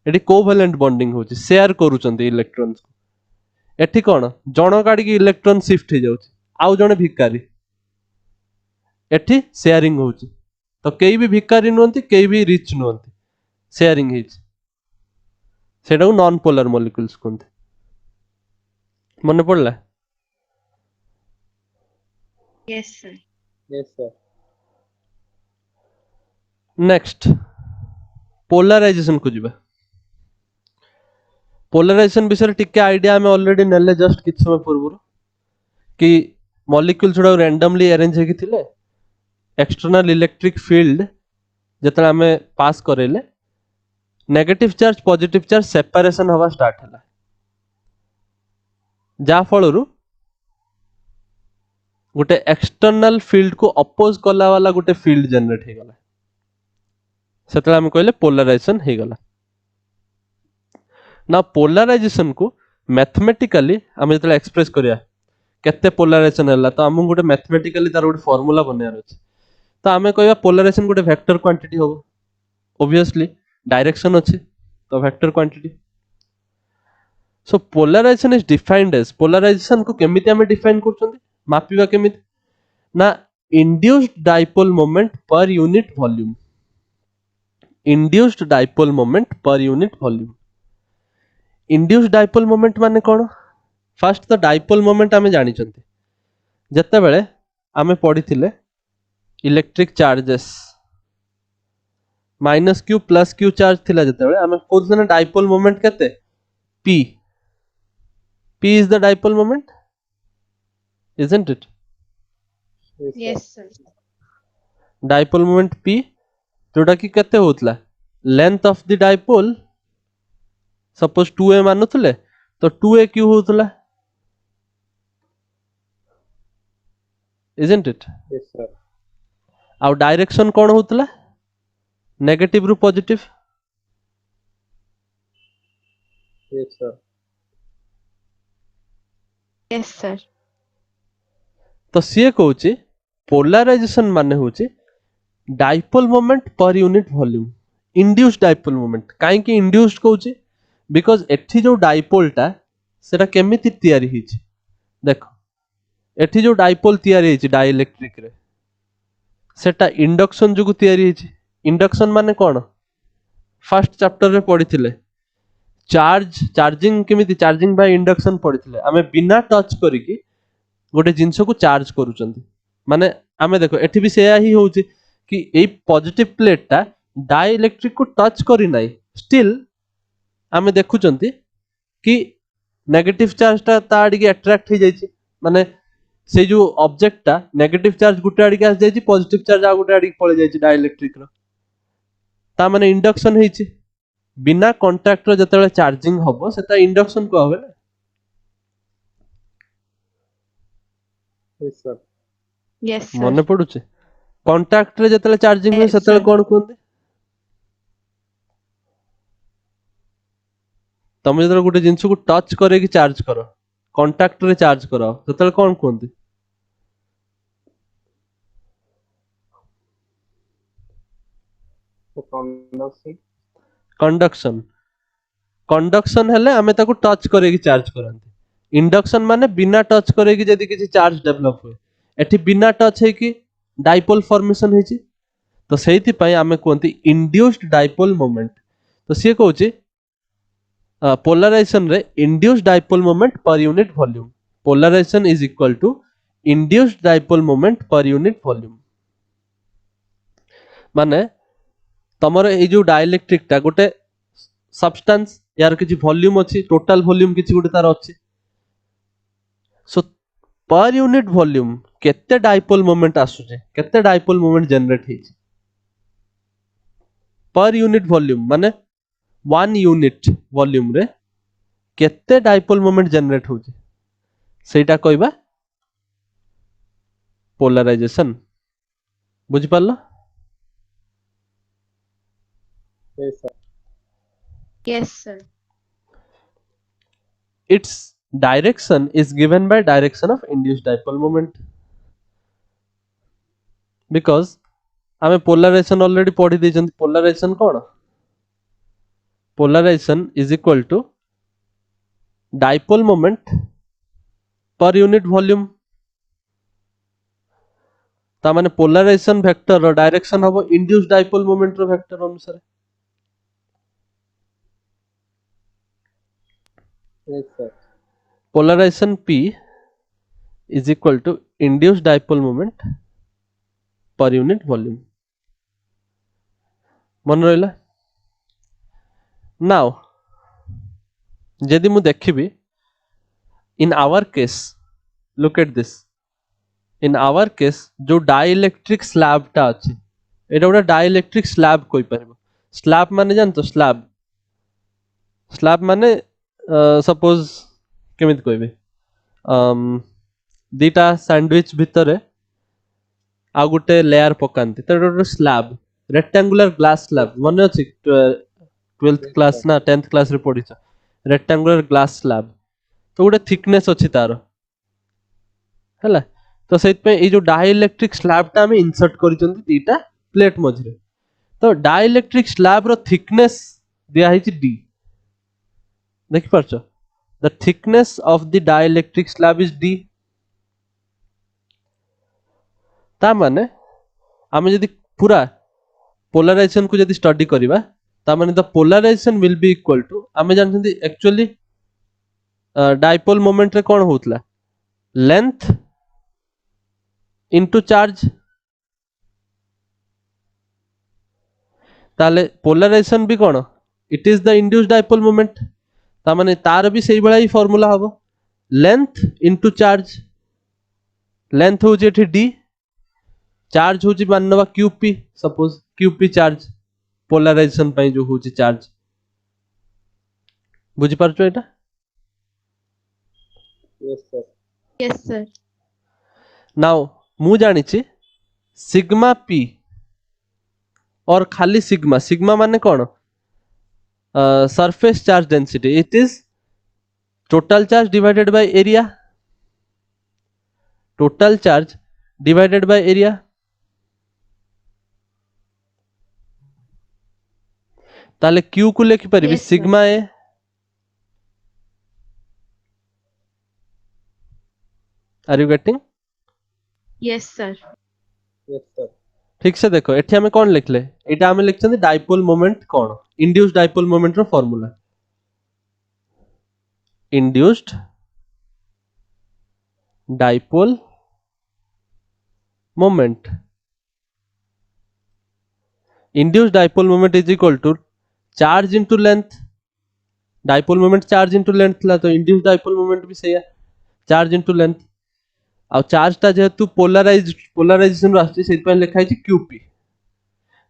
एठी कोवेलेंट बॉन्डिंग होची शेयर करूचंती इलेक्ट्रॉन्स को एठी कोन जण गाडी की इलेक्ट्रॉन शिफ्ट हे जाउची आउ जणे भिकारी एठी शेयरिंग होची तो केई भी भिकारी नोंती केई भी रिच नोंती शेयरिंग हेची सेटा को नॉन पोलर मॉलिक्यूल्स कोनते मने पड़ला Yes, sir. Yes, sir. Next polarisation को जिबा पोलराइजेशन विषय टिके आइडिया हमें ऑलरेडी नेले जस्ट किछ समय पूर्व कि मॉलिक्यूल्स गुडा रैंडमली अरेंज हेकि थिले एक्सटर्नल इलेक्ट्रिक फील्ड जतरा हमें पास करेले negative charge positive charge separation हवा स्टार्ट हला जा फलरु गोटे एक्सटर्नल फील्ड को अपोज कला वाला गोटे फील्ड जनरेट हे गला सेतला हम कहले पोलराइजेशन हे गला ना पोलराइजेशन को मैथमेटिकली हम जतला एक्सप्रेस करिया केते पोलराइजेशन हला तो हम गोटे मैथमेटिकली तार गोटे फार्मूला बनायार अछि तो आमे कहबा पोलराइजेशन गोटे वेक्टर क्वांटिटी होबो ऑब्वियसली डायरेक्शन अछि तो vector quantity so polarization is defined as polarization को केमिति हमें डिफाइन करछंती मापिबा केमिति ना induced dipole moment per unit volume induced dipole moment per unit volume induced dipole moment माने कोन फर्स्ट तो डाइपोल मोमेंट हमें जानि छंती जत्ते बेले हमें पढिथिले electric charges minus Q plus Q charge थिला जत्ते बेले हमें कोन डाइपोल मोमेंट केते p p is the dipole moment isn't it Yes, sir. Yes, sir. dipole moment p जोटा कि केते होतला length of the dipole suppose 2a मानुथले तो 2a क्यू होतला isn't it Yes, sir. आउ डायरेक्शन कोन होतला नेगेटिव रु positive Yes, sir. Yes, sir. तो सीए कहूची पोलराइजेशन माने होची dipole moment per unit volume induced dipole moment काहे कि इंड्यूस्ड कहूची बिकॉज़ एठी जो डाइपोल टा सेटा केमिति तयारी हिची देखो एठी जो डाइपोल तयारी हिची डाइइलेक्ट्रिक रे सेटा इंडक्शन जुगु तयारी हिची इंडक्शन माने कोन फर्स्ट चैप्टर रे पढिथिले चार्जिंग केमिति चार्जिंग बाय इंडक्शन पढिथिले हमें बिना टच करिकि गोटे जिंस को चार्ज करूचंती माने आमे देखो एठी भी सेया ही होउची कि ए पॉजिटिव प्लेट टा डाइइलेक्ट्रिक को टच करी नाही स्टिल आमे देखुचंती कि नेगेटिव चार्ज ता आडी के अट्रैक्ट हो जाईची माने से जो ऑब्जेक्ट टा नेगेटिव चार्ज गुटे आडी के आस जाईची पॉजिटिव चार्ज आ गुटे आडी के पळे जाईची डाइइलेक्ट्रिक रो ता माने इंडक्शन हेची बिना कांटेक्ट रो जतले चार्जिंग होबो सेता इंडक्शन को होबे ना Yes, sir. Yes, sir. मने पडुचे कांटेक्ट रे जतले चार्जिंग होय Yes, सेतले sir. कोन कोनते तमे जतले गुटे जिंस को टच करे कि चार्ज करो कांटेक्ट रे चार्ज करो सेतले कोन कोनते So, conduction. कंडक्शन कंडक्शन हेले हमें ताको टच करे कि चार्ज करंती इंडक्शन माने बिना टच करे कि जदी किसी चार्ज डेवलप हुए एठी बिना टच है कि डाइपोल फॉर्मेशन है तो सेहिति पई आमे कोंती इंड्यूस्ड डाइपोल मोमेंट तो से कहूची पोलराइजेशन रे induced dipole moment per unit volume polarisation is equal to induced dipole moment per unit volume माने तमर ए जो डाइलेक्ट्रिक ता गोटे सब्सटेंस यार किछि वॉल्यूम अछि टोटल वॉल्यूम किछि गोटे तार अछि सो पर यूनिट वॉल्यूम केते डाइपोल मोमेंट आसुचे केते डाइपोल मोमेंट जनरेट हिची पर यूनिट वॉल्यूम माने 1 यूनिट वॉल्यूम रे केते डाइपोल मोमेंट जनरेट होची सेटा कहबा पोलराइजेशन बुझि पारलो Yes, sir. Yes, sir. its direction is given by direction of induced dipole moment because आमे पोलराइजेशन ऑलरेडी पढ़ी देछन पोलराइजेशन कोन polarization is equal to dipole moment per unit volume ता माने पोलराइजेशन वेक्टर रो डायरेक्शन हबो इंड्यूस्ड डाइपोल मोमेंट रो vector अनुसार Yes, sir. polarization P is equal to induced dipole moment per unit volume मन रहिला now जदि मु देखिबी in our case look at this in our case जो डाइलेक्ट्रिक स्लैब टा अछि एटा गोटे डाइलेक्ट्रिक स्लैब कोइ परबो स्लैब माने जान तो स्लैब माने सपोज केमित कहबे दीटा सैंडविच भितरे आ गोटे लेयर पकांती तो गोटे स्लैब रेक्टेंगुलर ग्लास स्लैब मन अछि 12th क्लास ना 10th क्लास रे पढिछ रेक्टेंगुलर ग्लास स्लैब तो गोटे थिकनेस अछि तार हैला तो सेत पे ए जो डाइलेक्ट्रिक स्लैब ता हम इंसर्ट करिसंती दीटा प्लेट मझरे तो डाइलेक्ट्रिक स्लैब रो थिकनेस दिया हिची d देखि परछ the thickness of the dielectric slab is d ता माने आमे यदि पूरा पोलराइजेशन को यदि स्टडी करिबा ता माने the polarization will be equal to आमे जानथि एक्चुअली डाइपोल मोमेंट रे कोन होतला लेंथ इनटू चार्ज ताले पोलराइजेशन भी कोन it is the induced dipole moment ता माने तार भी सेही बळा ही फार्मूला हबो लेंथ इनटू चार्ज लेंथ हो जेठी d चार्ज हो जी माननवा qp suppose qp charge polarization पई जो होची चार्ज बुझि परछो एटा Yes, sir. Yes, sir. Now मु जानि छी सिग्मा p और खाली सिग्मा सिग्मा माने कोन surface charge density it is total charge divided by area total charge divided by area ताले q को लेखि परिबी Yes, sir. Sigma A R you getting Yes, sir. Yes, sir. ठीक से देखो एठी हमें कोन लिखले एटा हमें लिखछन डाइपोल मोमेंट कोन इंड्यूस्ड डाइपोल मोमेंट रो formula induced dipole moment induced dipole moment is equal to charge into length dipole moment charge into length ला तो induced dipole moment भी सही है charge into length और चार्ज ता जेहेतु पोलराइजेशन रास्ते से पे लिखा है qp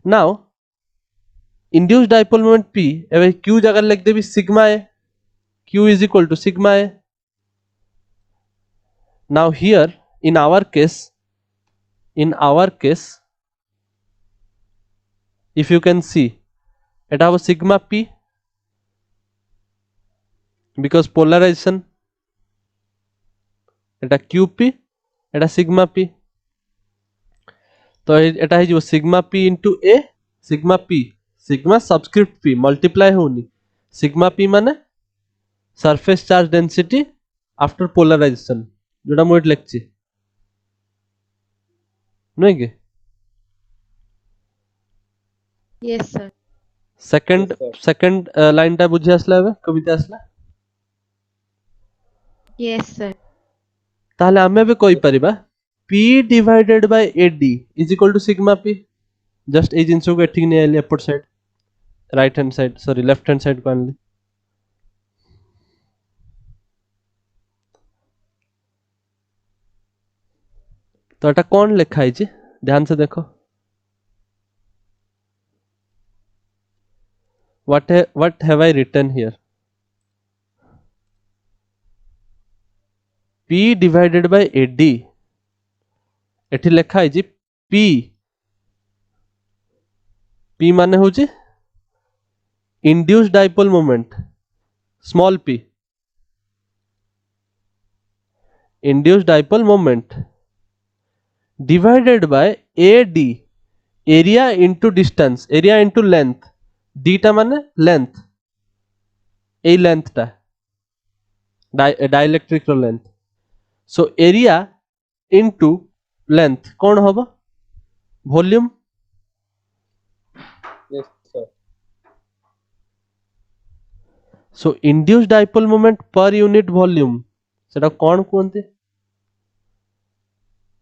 now induced dipole moment p एवे q जगह लिख देबी sigma A q is equal to sigma a now here in our case if you can see it have a sigma p because polarization এটা qp এটা sigma p तो এটা है जो sigma p into a sigma p sigma subscript p multiply होनी sigma p माने surface charge density after polarisation जोटा मुझे लिखी नुहे कि Yes, sir. Second Yes, sir. Second line टा बुझी आसला एबे कविता आसला Yes, sir. ताहले आमे भी कोई परिबा p divided by ad is equal to sigma p just ए जिंस को एठिक नै आइले एपट side right hand side sorry left hand side को आनली तो एटा कौन लिखा है ध्यान से देखो what have I written here p divided by ad एठी लिखा है p p माने होची induced dipole moment small p induced dipole moment divided by ad area into distance area into length d टा माने length ए length टा dielectric रो length so area into length कौन होबो volume Yes, sir. so induced dipole moment per unit volume सेटा कौन कहते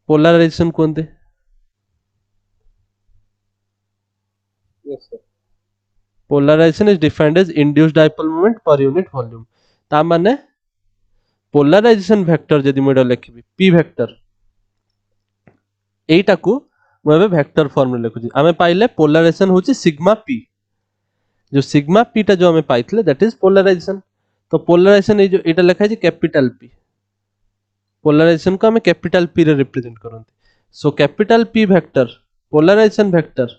polarisation कहते Yes, sir. Polarisation is defined as induced dipole moment per unit volume ता माने polarization vector जदि मुझे लिखबी p वेक्टर एटा को मु एबे वेक्टर फॉर्म रे लिखुची आमे पाइले पोलराइजेशन होची सिग्मा p जो सिग्मा p टा जो हमें पाइथले दैट इज पोलराइजेशन तो पोलराइजेशन जो एटा लिखा है कैपिटल p पोलराइजेशन को हमें कैपिटल p रे रिप्रेजेंट करंती so capital p vector polarization vector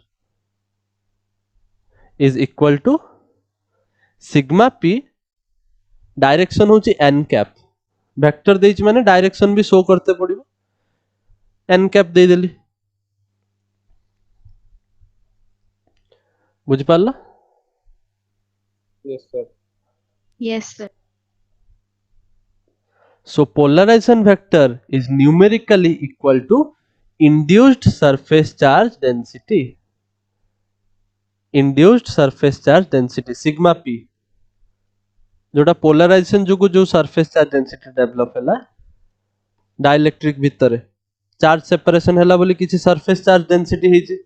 is equal to sigma p direction होची n कैप वेक्टर देइच माने डायरेक्शन भी शो करते पड़िबो n कैप दे देली बुझ पाला Yes, sir. Yes, sir. so polarization vector is numerically equal to induced surface charge density induced surface charge density sigma p जोटा polarisation जो जो सरफेस चार्ज डेंसिटी डेवलप हैला डाइलेक्ट्रिक भितर charge separation हैला बोली किछि सरफेस चार्ज डेंसिटी हेछि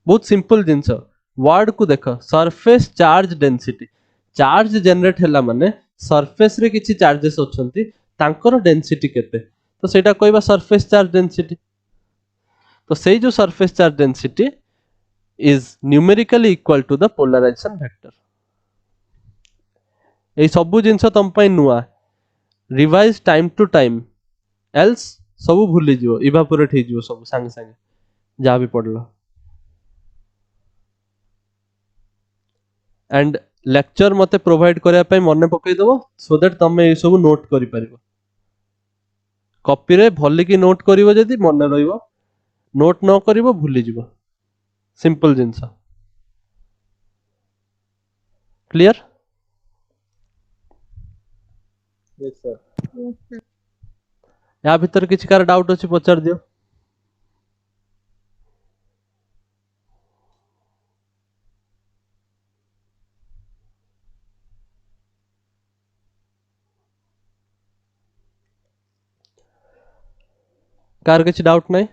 बहुत simple जिंस word को देखो surface charge density charge generate हैला माने सरफेस रे किछि चार्जेस अछंती तांकर डेंसिटी केते तो सेटा कहबा सरफेस चार्ज डेंसिटी तो सेई जो surface charge density is numerically equal to the polarisation vector ए सबु जिंस तम पई नुआ revise time to time else सब भूली जिवो इवापोरेट हे जिवो सब संग संग जा भी पड़लो एंड लेक्चर मते प्रोवाइड करिया पई मने पकई दबो सो दैट तमे ए सब नोट करि परिबो कॉपी रे भल्ली की नोट करिवो जदी मने रहिबो नोट न करिवो भूली जिवो सिंपल जिंस clear Yes, sir. Yes, sir. या भीतर किछि कार डाउट अछि पचार दियो कार किछि डाउट नहीं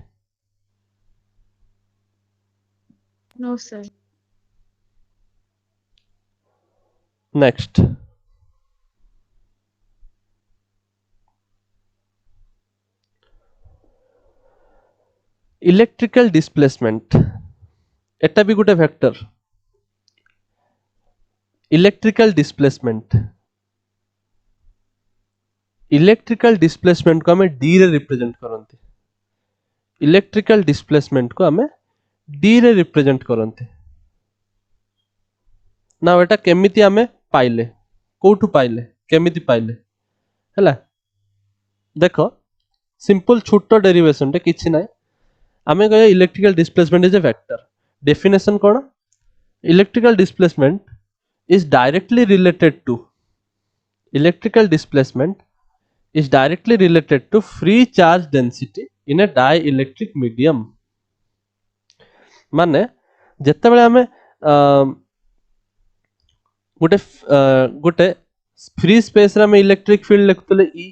No, sir. Next electrical displacement एटा भी गोटे वेक्टर इलेक्ट्रिकल डिस्प्लेसमेंट को हमें डी रे रिप्रेजेंट करंती इलेक्ट्रिकल डिस्प्लेसमेंट को हमें डी रे रिप्रेजेंट करंती ना एटा केमिति हमें पाइले कोठु पाइले केमिति पाइले हैला देखो सिंपल छोटो डेरिवेशन टे किछि नाही आमे कहे electrical displacement is a vector definition कोन electrical displacement is directly related to electrical displacement is directly related to free charge density in a dielectric medium. माने ଯେତେବେଳେ ଆମେ गोटे गोटे फ्री स्पेस रे हम इलेक्ट्रिक फील्ड लिखुतले ई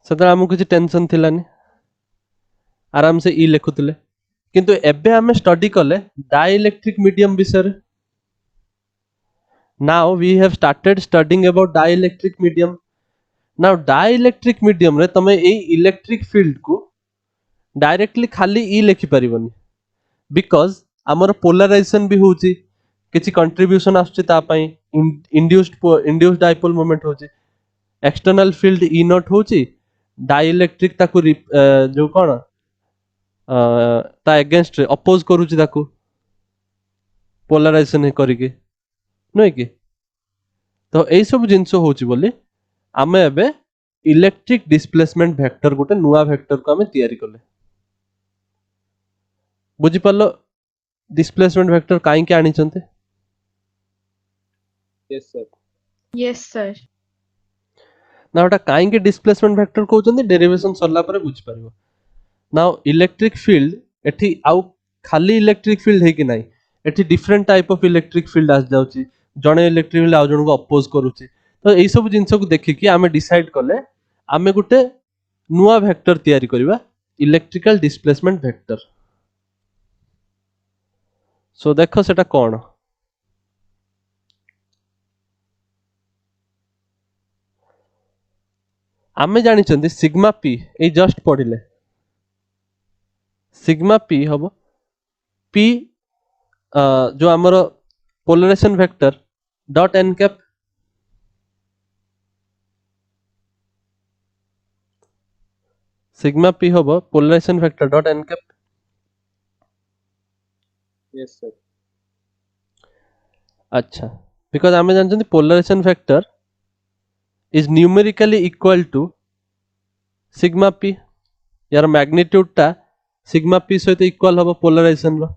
सेतरा हमକୁ କିଛି टेंशन थिलानी आराम से ई लिखुतले किंतु एबे हमें स्टडी कले डाइलेक्ट्रिक मीडियम विषय रे now we have started studying about dielectric medium now dielectric medium रे तमे एई इलेक्ट्रिक फील्ड को डायरेक्टली खाली ई लिखि परिबनी बिकॉज हमर पोलराइजेशन भी होची किछि कंट्रीब्यूशन आछी ता पई इंड्यूस्ड डाइपोल मोमेंट होची एक्सटर्नल फील्ड ई नॉट होची डाइलेक्ट्रिक ताकू जो कोन ता अगेंस्ट रे अपोज करूची ताकू पोलराइजेशन करिके नय कि तो एई सब जिंसो होची बोली आमे एबे इलेक्ट्रिक डिस्प्लेसमेंट वेक्टर गोटे नुवा वेक्टर को आमे तयारी करले बुझी पालो डिस्प्लेसमेंट वेक्टर काई के आनी चंते Yes, sir. Yes, sir. ना ओटा काई के डिस्प्लेसमेंट वेक्टर कहउचंती डेरिवेशन सरला परे बुझ परिबो नाउ इलेक्ट्रिक फील्ड एठी आउ खाली इलेक्ट्रिक फील्ड है कि नाही एठी different type of electric field आस जाउची जणे इलेक्ट्रिक फील्ड आउ जण को अपोज करूची तो एई सब जिंस को देखि कि आमे डिसाइड करले आमे गुटे नुवा वेक्टर तयारी करबा इलेक्ट्रिकल डिस्प्लेसमेंट वेक्टर सो देखो सेटा कोन आमे जानि चंदी सिग्मा पी ए जस्ट पढिले सिग्मा पी हबो पी जो हमर polarization vector dot N cap sigma P हबो polarization vector dot N cap Yes, sir. अच्छा बिकॉज आमे जानि चंदी polarization vector is numerically equal to sigma p यार मैग्नीट्यूड टा सिग्मा p सहित इक्वल हबो पोलराइजेशन रो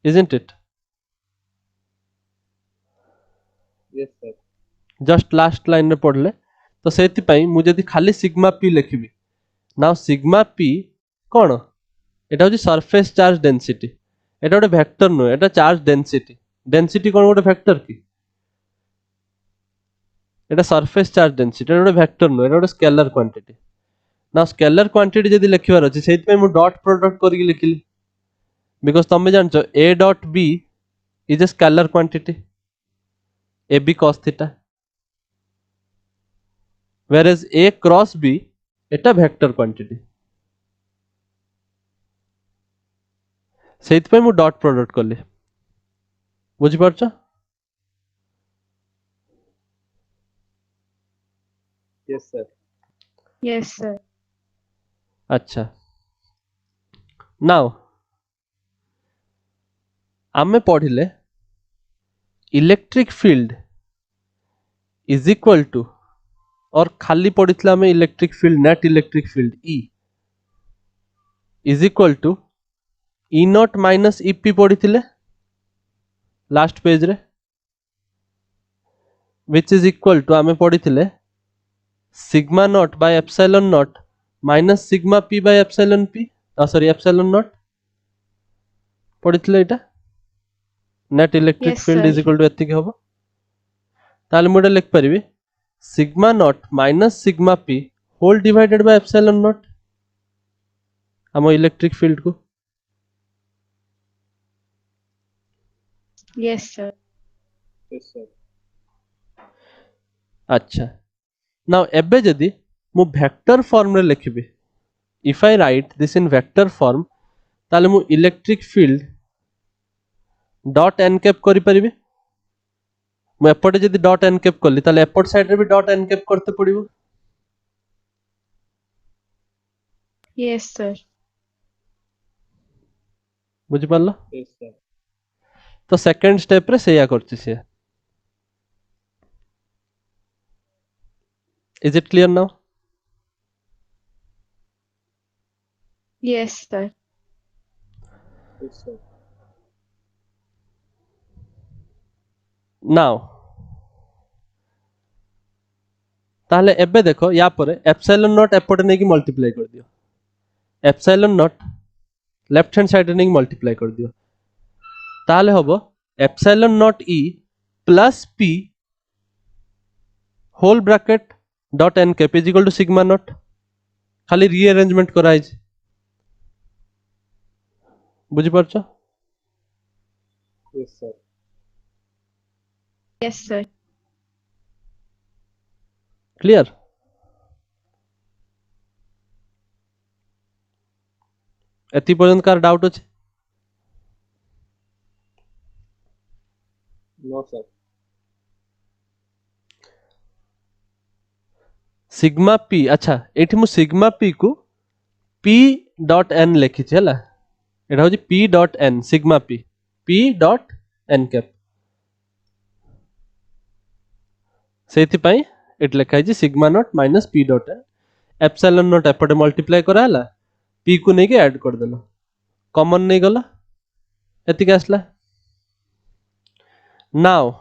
isn't it Yes, sir. Just last line रे पढले तो सेति पई मु जदी खाली sigma p लिखिबी now sigma p कोन एटा होची सरफेस चार्ज डेंसिटी एटा गोटे वेक्टर नो एटा चार्ज डेंसिटी डेंसिटी कोन गोटे वेक्टर की एटा सरफेस चार्ज डेंसिटी एटा गोटे वेक्टर नो एटा गोटे स्केलर क्वांटिटी ना स्केलर क्वांटिटी जदी लिखिबार अछि सेति पई मु डॉट प्रोडक्ट करके लिखिली बिकॉज तमे जानछो a dot b is a scalar quantity ab cos theta whereas a cross b एटा वेक्टर क्वांटिटी सेति पई मु डॉट प्रोडक्ट करली बुझि परछो Yes, sir. Yes, sir. अच्छा नाउ आमे पढ़िले electric field is equal to और खाली पढ़ितला आमे electric field net electric field E is equal to E naught minus EP पढ़िथिले लास्ट पेज रे व्हिच इज इक्वल टू आमे पढ़िथिले sigma naught by epsilon naught minus sigma P by epsilon P sorry epsilon naught पढ़िथिले एटा net electric Yes, field sir. Is equal to एतिक हबो ताले मुडे लिख परिबी sigma naught minus sigma P whole divided by epsilon naught हम electric field को Yes, sir. Yes, sir. अच्छा नाउ एबे जदी मु वेक्टर फॉर्म रे लिखिबी if I write this in vector form ताले मु इलेक्ट्रिक फील्ड डॉट एनकैप करि परिबी मु एपटे जदी डॉट एनकैप करली ताले एपट साइड रे भी डॉट एनकैप करते पड़िबो Yes, sir. बुझि पारलो Yes, sir. तो सेकंड स्टेप रे सेया करछि से is it clear now Yes, sir. Yes, sir. Now ताहले एबे देखो या परे एप्सिलॉन नॉट एपटे नहीं कि मल्टीप्लाई कर दियो epsilon naught left hand side नहीं मल्टीप्लाई कर दियो ताहले हबो epsilon naught E plus P whole bracket dot N cap is equal to sigma naught खाली रीअरेंजमेंट कराई बुझी पारछो Yes, sir. Yes, sir. Clear एति पर्यंत कार डाउट अछि No, sir. सिग्मा पी अच्छा एठी मु सिग्मा पी को पी डॉट एन लिखी हला एटा होची P dot n sigma P dot N cap सेति पई एट लिखा है sigma naught minus P dot N epsilon naught एपटे मल्टीप्लाई करा हला पी को नहीं के ऐड कर देलो कॉमन नहीं गला एतिक आसला नाउ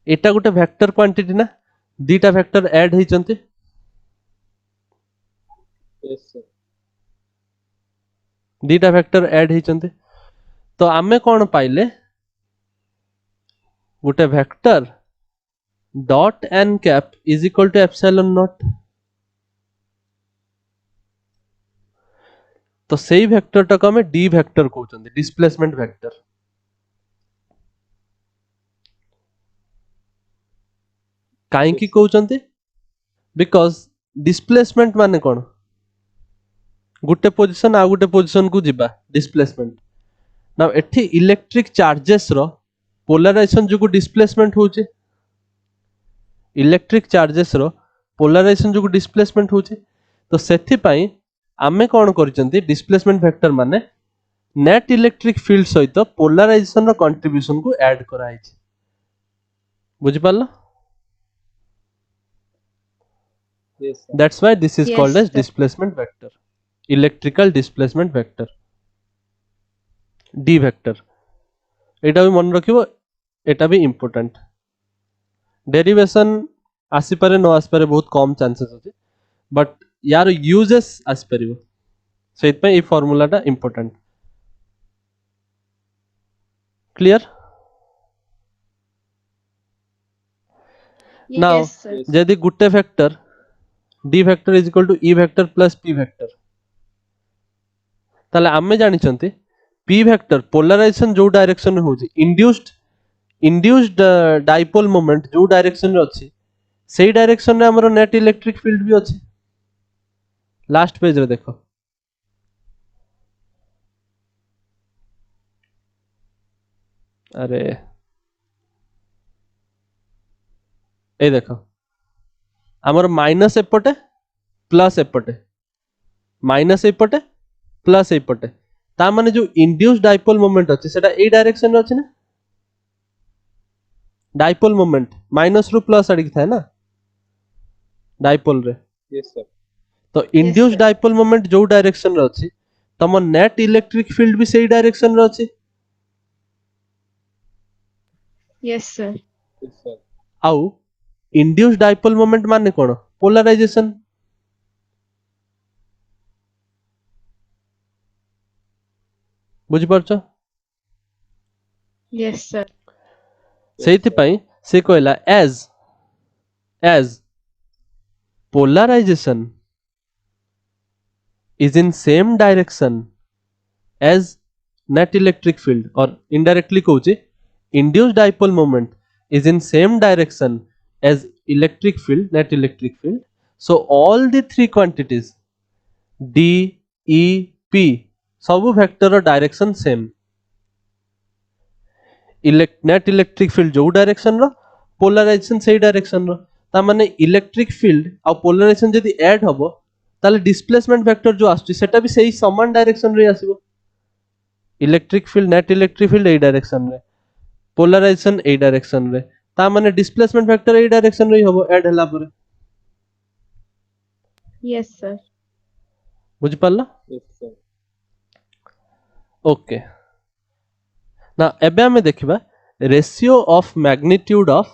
एटा गोटे वेक्टर क्वांटिटी ना दीटा वेक्टर ऐड होइचंती Yes, sir. दीटा वेक्टर ऐड होइचंती तो आमे कौन पाइले गोटे vector dot N cap is equal to epsilon naught तो सेही वेक्टर टाको हमें डी वेक्टर कहउचंती डिस्प्लेसमेंट वेक्टर काहे की कहउचंती बिकॉज डिस्प्लेसमेंट माने कोन गुटे पोजीशन आ गुटे पोजीशन को जिबा डिस्प्लेसमेंट नाउ एठी इलेक्ट्रिक चार्जेस रो पोलराइजेशन जो डिस्प्लेसमेंट होचे इलेक्ट्रिक चार्जेस रो पोलराइजेशन जो डिस्प्लेसमेंट होचे तो सेथि पई आमे कोन करचंती डिस्प्लेसमेंट वेक्टर माने नेट इलेक्ट्रिक फील्ड सहित पोलराइजेशन रो कंट्रीब्यूशन को ऐड कराई छै बुझि पालो Yes, sir. that's why this is Yes, called as sir. displacement vector electrical displacement vector d vector एटा भी मन रखिबो एटा भी इंपोर्टेंट डेरिवेशन आसी पारे न आसी पारे बहुत कम चांसेस अछि बट यार यूजेस आसी परिबो सेत पे ए फार्मूला टा important clear now Yes, sir. Yes. यदि गुटे vector d vector is equal to e vector plus p vector ताले आमे जानि चंती p वेक्टर पोलराइजेशन जो डायरेक्शन रे होची इंड्यूस्ड डाइपोल मोमेंट जो डायरेक्शन रे अछि सेही डायरेक्शन रे हमरो नेट इलेक्ट्रिक फील्ड भी अछि लास्ट पेज रे देखो अरे ए देखो हमर माइनस एपटे प्लस एपटे माइनस एपटे प्लस एपटे ता माने जो इंड्यूस्ड डाइपोल मोमेंट अछि सेटा ए डायरेक्शन रे अछि ना डाइपोल मोमेंट माइनस रु प्लस आड़ी थाए ना डाइपोल रे Yes, sir. तो इंड्यूस्ड sir. डाइपोल मोमेंट जो डायरेक्शन रे अछि तम नेट इलेक्ट्रिक फील्ड भी सेही डायरेक्शन रे अछि Yes, sir. Yes, sir. आउ इंड्यूस्ड डाइपोल मोमेंट माने कोन पोलराइजेशन बुझि परछो Yes, sir. सेहिति पई से कहला as polarization is in same direction as net electric field or indirectly कहउची induced dipole moment is in same direction as electric field net electric field so all the three quantities d e p सब vector direction same net electric field जो direction रो polarisation सही direction रो ता माने electric field आ polarisation जदी add हबो ताले displacement vector जो आछी सेटा भी सही समान डायरेक्शन रे आसीबो electric field net electric field ए डायरेक्शन रे पोलराइजेशन ए डायरेक्शन रे ता माने डिस्प्लेसमेंट वेक्टर ए डायरेक्शन रे हबो ऐड हला परे Yes, sir. बुझि पारला Yes, sir. ओके ना एबे हमें देखिबा ratio of magnitude of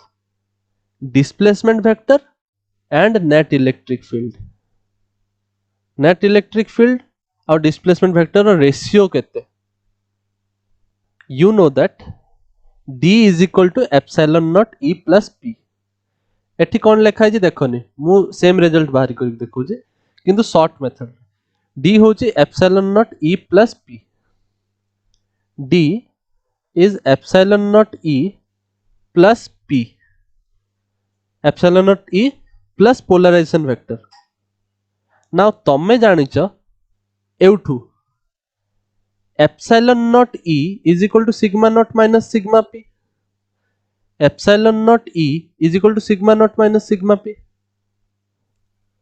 displacement vector and net electric field. Net electric field और displacement vector ର ratio केते? You know that D is equal to epsilon naught E plus P. एठी कौन लिखा है जी देखोनी मु सेम रिजल्ट बाहर कर देखो जे किंतु शॉर्ट मेथड D होची epsilon naught E plus P. D is epsilon naught E plus P. Epsilon naught E plus polarization vector. Now तमे जानिच एउठू epsilon naught E is equal to sigma naught minus sigma P. Epsilon naught E is equal to sigma naught minus sigma P.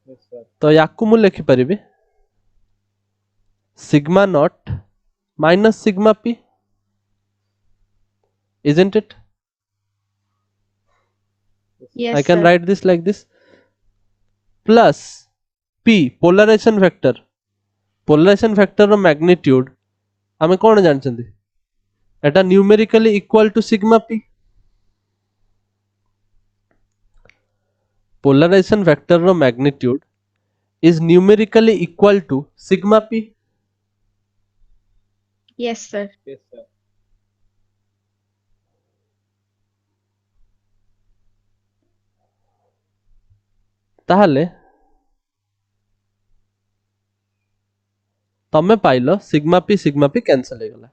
Yes, sir. तो याकू मु लिखि परिबे sigma naught minus sigma P. Isn't it? Yes, I can sir. write this like this plus P polarization vector. Polarization vector ର magnitude ଆମେ कौन जानछंती एटा numerically equal to sigma P. Polarization vector ର magnitude is numerically equal to sigma P. Yes, sir. Yes, sir. ताहले तमे pilo sigma P cancel हो गला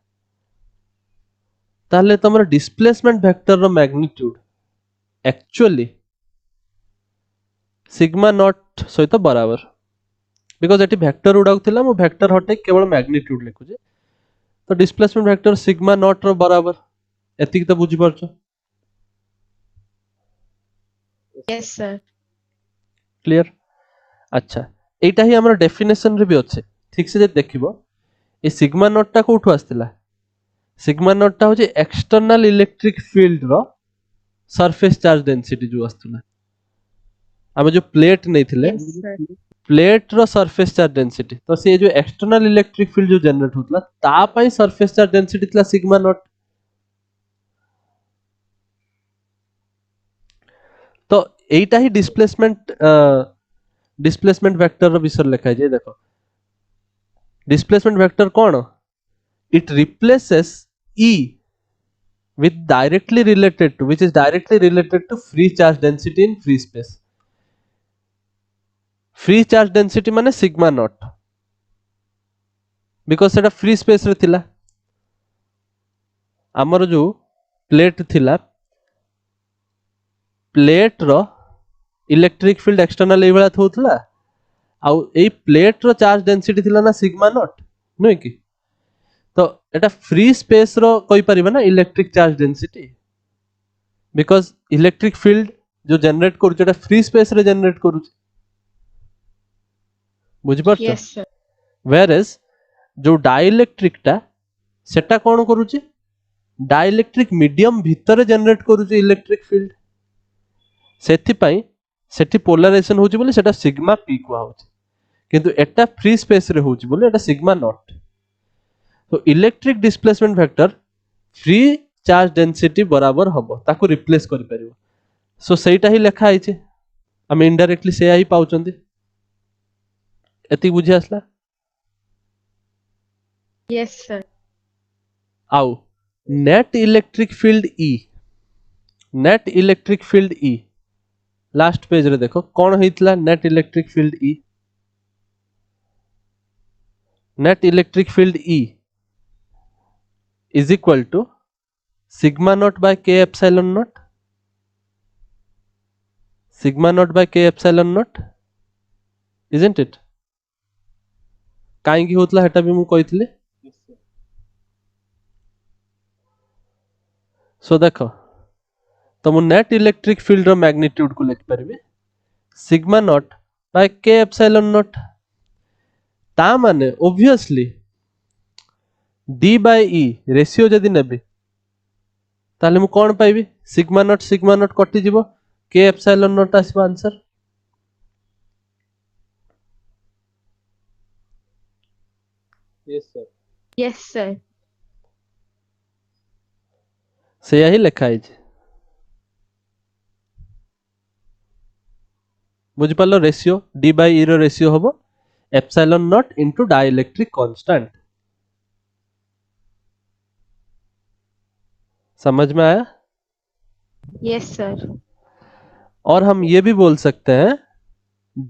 ताहले तमर डिस्प्लेसमेंट वेक्टर रो मैग्नीट्यूड एक्चुअली सिग्मा नॉट सहित बराबर बिकॉज एटी वेक्टर उडाक थिला मो वेक्टर हटे केवल मैग्नीट्यूड लिखु जे तो डिस्प्लेसमेंट वेक्टर सिग्मा नॉट रो बराबर एतिक तो बुझी परछो Yes, sir. क्लियर अच्छा एटा ही हमर डेफिनेशन रे भी अच्छे ठीक से जे देखिबो ए सिग्मा नॉट टा कोठु आस्तिला सिग्मा नॉट टा होचे एक्सटर्नल इलेक्ट्रिक फील्ड रो सरफेस चार्ज डेंसिटी जो आस्तुला आमे जो प्लेट नहीं थिले Yes, sir. प्लेट रो सरफेस चार्ज डेंसिटी तो से जो एक्सटर्नल इलेक्ट्रिक फील्ड जो जनरेट होतला ता पई सरफेस चार्ज डेंसिटी थिला सिग्मा नॉट तो एटा ही डिस्प्लेसमेंट वेक्टर रो विषय लिखा है जे देखो डिस्प्लेसमेंट वेक्टर कौन it replaces E with directly related to which is directly related to free charge density in free space. Free charge density माने sigma naught because सेटा free space रे थिला हमर जो प्लेट थिला प्लेट रो इलेक्ट्रिक फील्ड एक्सटर्नल ए वाला थोथला आउ ए plate रो charge density थिला ना सिग्मा नॉट नुई की तो एटा फ्री स्पेस रो कोई परिबा ना electric charge density because electric field जो जनरेट करू एटा फ्री स्पेस रे जनरेट करू बुझि परछो Yes, sir. whereas जो डाइलेक्ट्रिक टा सेटा कोन करूची डाइलेक्ट्रिक मीडियम भीतर जनरेट करूची इलेक्ट्रिक फील्ड सेथि पई सेठी पोलराइजेशन होची बोले सेटा सिग्मा पी को होची किंतु एटा फ्री स्पेस रे होची बोले एटा सिग्मा नॉट तो electric displacement vector free charge density बराबर हबो ताको रिप्लेस करि परिबो सो सेटा ही लिखा आइचे हम इनडायरेक्टली से ही पाउचंदी एति बुझी आसला Yes, sir. आउ net electric field E last page रे देखो कौन होइतला net electric field E net electric field E is equal to sigma naught by k epsilon naught sigma naught by k epsilon naught isn't it काई की होतला हेटा भी मु कहितले Yes, sir. सो देखो तो मु नेट इलेक्ट्रिक फील्ड रो मैग्नीट्यूड को लिख परबे sigma naught by k epsilon naught ता माने obviously d by e ratio जदी नेबे ताले मु कोन पाइबे सिग्मा नॉट कटि जिवो k एप्सिलॉन नॉट आसीबो answer Yes, sir. Yes, sir. ସେଇଆ ହିଁ ଲେଖା ହେଇଛି। ବୁଝିପାରିଲ रेशियो d by e ର रेशियो हबो epsilon naught into dielectric constant. समझ में आया? Yes sir. और हम ये भी बोल सकते हैं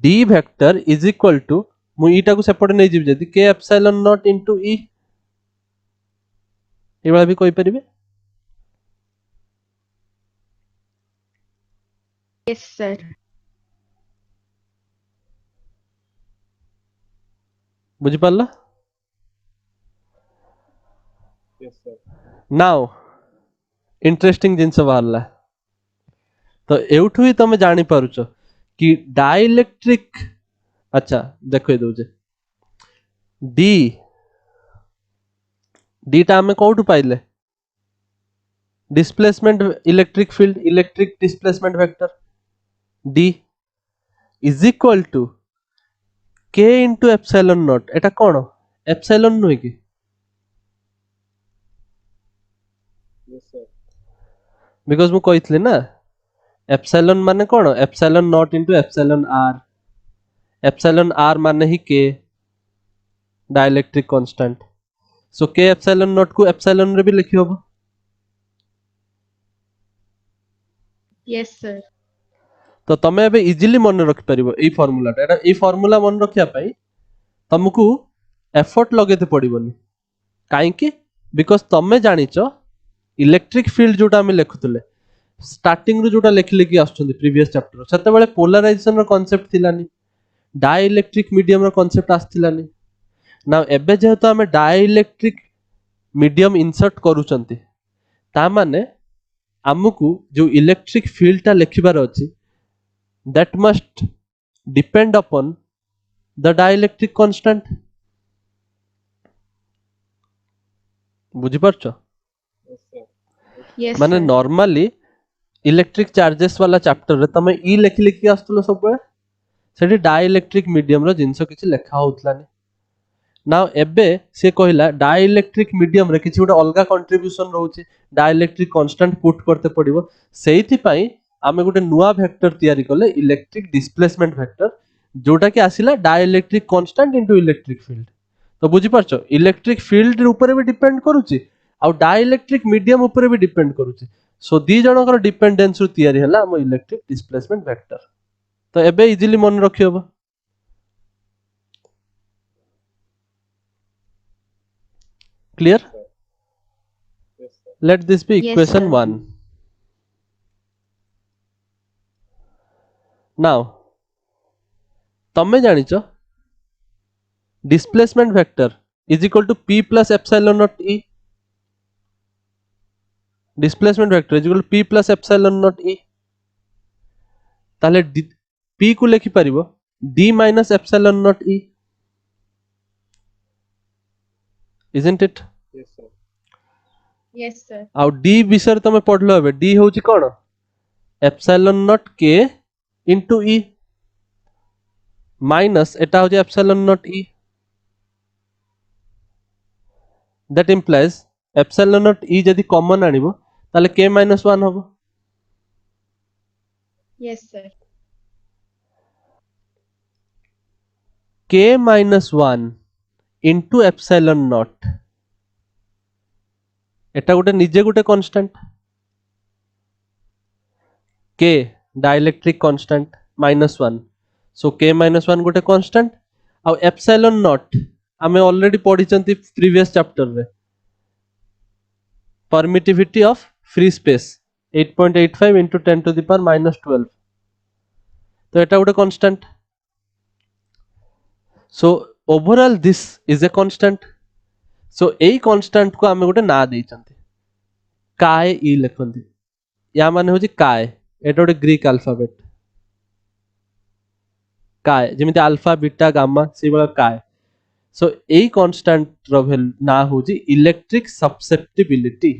d vector is equal to मु ईटा को सेपटे नहीं जीव जदी k epsilon naught into e ए वाला भी कोई परिबे। Yes sir. बुझी पारला? Yes, sir. नाउ इंटरेस्टिंग जिनस बाहरला तो एउठु ही तमे जानी पारुछ कि डाइलेक्ट्रिक अच्छा देखो ये दोजे d टा हमें कोठु पाइले displacement electric field electrical displacement vector d is equal to k into epsilon naught. एटा कोन एप्सिलॉन नुई कि Yes, sir. बिकॉज मु कहितले ना एप्सिलॉन माने कोन epsilon naught into epsilon r माने ही k dielectric constant. So k epsilon naught को एप्सिलॉन रे भी लिखि होबो। Yes sir. तो तमे एबे इजीली मन रखि परिबो एई फार्मूलाटा। एटा एई फार्मूला मन रखिया पई तुमको एफर्ट लगेते पड़िबोनी काहे कि बिकॉज तमे जानिचो इलेक्ट्रिक फील्ड जोटा हम लेखुतले स्टार्टिंग रु जोटा लेखि लेखि आछुंदी प्रीवियस चैप्टर सेते बेले पोलराइजेशन रो कांसेप्ट थिलानी डाइलेक्ट्रिक मीडियम रो कांसेप्ट आस्थिलानी। नाउ एबे जेहेतु हम डाइलेक्ट्रिक मीडियम इंसर्ट करूचंती ता माने हमकु जो इलेक्ट्रिक फील्ड ता लेखिबार अछि that must depend upon the dielectric constant. बुझी पारछो? Yes, sir. यस माने सर। नॉर्मली इलेक्ट्रिक चार्जेस वाला चैप्टर रे तमे ई लेखि लेखि आस्तलो सब बेले सेठी डाइलेक्ट्रिक मीडियम रो जिंस किछि लेखा होतलानी। नाउ एबे से कहिला डाइलेक्ट्रिक मीडियम रे किछि गोटे अलगा कंट्रीब्यूशन रहउछि डाइलेक्ट्रिक कांस्टेंट पुट करते पड़िबो सेहिथि पई आमे गोटे नुवा वेक्टर तयारी कले इलेक्ट्रिक डिस्प्लेसमेंट वेक्टर जोटा कि आसिला dielectric constant into electric field. तो बुझी पारछो इलेक्ट्रिक फील्ड ऊपर भी डिपेंड करूछि आ डाइलेक्ट्रिक मीडियम ऊपर भी डिपेंड करूछि। सो दी जनकर डिपेंडेंस रु तयारी हला हम इलेक्ट्रिक डिस्प्लेसमेंट वेक्टर। तो एबे इजीली मन रखि होबो। Clear? Sir. Yes, sir. Let this be Yes, equation sir. 1. Now तमे जानिचो displacement vector is equal to p plus epsilon naught e। Displacement vector is equal to p plus epsilon naught e ताले p को लेखि परिबो d minus epsilon naught e। isn't it? Yes, sir. Yes sir. आउ d विषय तमे पढलो हेबे d होची कोन epsilon naught k into e minus एटा होची epsilon naught e that implies epsilon naught e जदी कॉमन आनिबो ताले k माइनस 1 होबो। Yes sir. k minus 1 into epsilon naught एटा गोटे निजे गोटे constant k dielectric constant minus 1 सो k माइनस 1 गोटे कांस्टेंट आ एप्सिलॉन नॉट हमें ऑलरेडी पढ़िचंती प्रीवियस चैप्टर रे permittivity of free space 8.85 into 10 to the power minus 12 तो एटा गोटे constant. So overall this is a constant. So AE constant को हमें गोटे ना देइचंती काय ई लिखंती या माने होची काय एटा गोटे ग्रीक अल्फाबेट काय जेमिति अल्फा बीटा गामा से वाला काय। सो एई कांस्टेंट रो ना होची इलेक्ट्रिक सब्सेप्टिबिलिटी।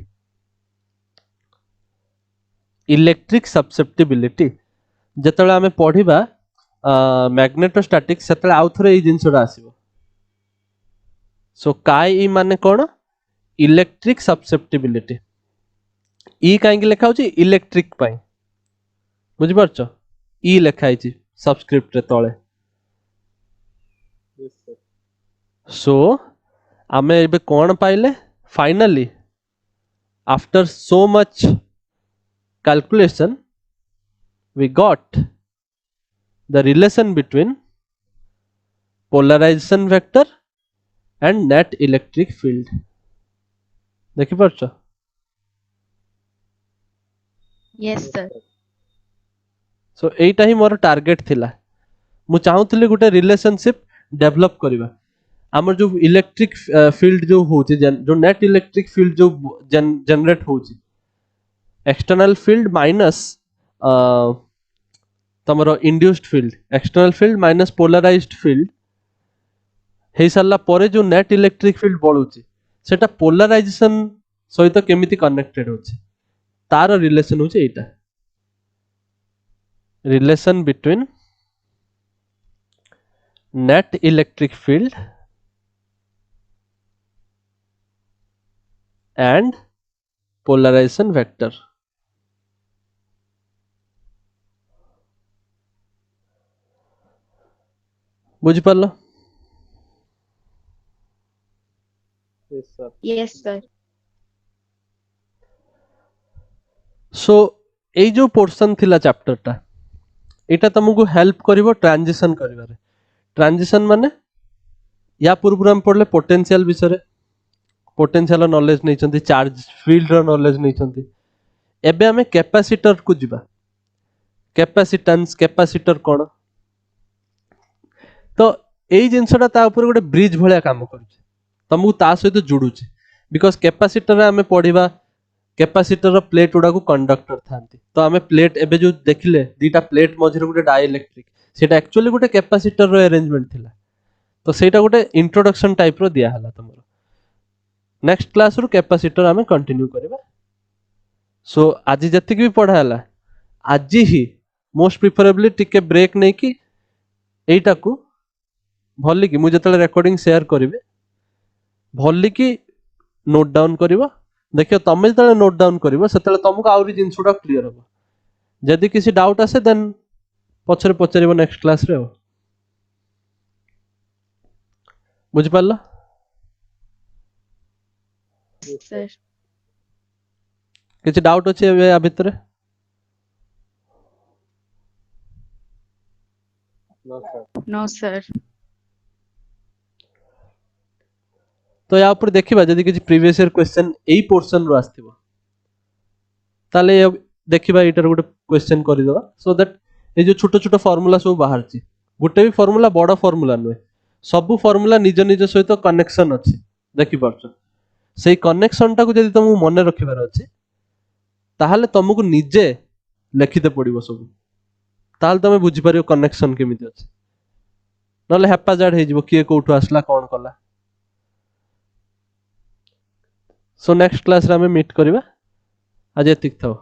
इलेक्ट्रिक सब्सेप्टिबिलिटी जेतले हमें पढिबा मैग्नेटोस्टैटिक सेतले आउ थरे एई जिंसडा आसीबो। सो काय ई माने कोन इलेक्ट्रिक सब्सेप्टिबिलिटी ଇ କାହିଁକି ଲେଖା ହଉଛି ଇଲେକ୍ଟ୍ରିକ ପାଇଁ ବୁଝିପାରୁଛ ଇ ଲେଖା ହେଇଛି ସବସ୍କ୍ରିପ୍ଟ ରେ ତଳେ Yes, sir. ସୋ ଆମେ ଏବେ କଣ ପାଇଲେ finally after so much calculation we got the relation between polarization vector and net electric field देखि पारछ Yes, sir. सो एटा ही मोर टारगेट थिला मु चाहूतली गुटे रिलेशनशिप डेवलप करिवा हमर जो इलेक्ट्रिक फील्ड जो होची जो नेट इलेक्ट्रिक फील्ड जो जनरेट होची एक्सटर्नल फील्ड माइनस तमरो induced field external field minus polarized field हे साला परे जो नेट इलेक्ट्रिक फील्ड बळुची सेटा पोलराइजेशन सहित केमिति कनेक्टेड होची तार रिलेशन होची एटा relation between net electric field and polarization vector बुझी पारलो Yes, sir. Yes, sir. सो एई जो पोर्शन थिला चैप्टर टा एटा तुमको हेल्प करिवो ट्रांजिशन करिवारे ट्रांजिशन माने या पूर्व हम पढ़ले पोटेंशियल विषय पोटेंशियल नॉलेज नहीं चंती चार्ज फील्ड रो नॉलेज नहीं चंती एबे हमें कैपेसिटर को जिबा कैपेसिटेंस कैपेसिटर कोन तो एई जिंसटा ता ऊपर गोटे ब्रिज भलिया काम करूछ तुमको ता सहित जुडुछ बिकॉज़ कैपेसिटर रे हमें पढ़िबा कैपेसिटर प्लेट गुड़ा को कंडक्टर थांती तो आमे प्लेट एबे जो देखिले दीटा प्लेट मझिरे गुटे डाइलेक्ट्रिक सेटा एक्चुअली गुटे कैपेसिटर रो अरेंजमेंट थिला तो सेटा गुटे इंट्रोडक्शन टाइप रो दिया हला तमरो नेक्स्ट क्लास रो कैपेसिटर आमे कंटिन्यू करबा सो आज जति भी पढ़ा हला आज ही मोस्ट प्रिफरेबली टिके ब्रेक नै कि एटा को भल्ली कि मु जतले रिकॉर्डिंग शेयर करिवे भल्ली कि नोट डाउन करबा देखियो तमे जतले नोट डाउन करबो सेतले तुमको आउरी जिंसुडा क्लियर हो जदि किसी डाउट आसे देन पछरे पछरिबो नेक्स्ट क्लास रे हो बुझ पारलो Yes, Sir. किछि डाउट अछि एबे आ भितरे No, sir. No, sir. तो या ऊपर देखिबा जदि किछि प्रीवियस ईयर क्वेश्चन एई पोर्शन रो आस्थिबो ताले देखिबा एटार गोटे क्वेश्चन करि दवा सो दैट ए जो छोटो छोटो फार्मूला सब बाहर छि गोटे भी फार्मूला बड़ फार्मूला नुए सब फार्मूला निज निज सहित कनेक्शन अछि देखि पारछ सेई कनेक्शन टा को जदि तुमको मन रखिबार अछि ताहाले तुमको निजे लिखिते पड़िबो सब ताहाले तुम बुझि पारियो कनेक्शन केमिति अछि नले हैप्पाजार्ड हे जिवो किए कोठु आसला कोन कला सो नेक्स्ट क्लास रे हमें मीट करबा आज एतिक थाओ।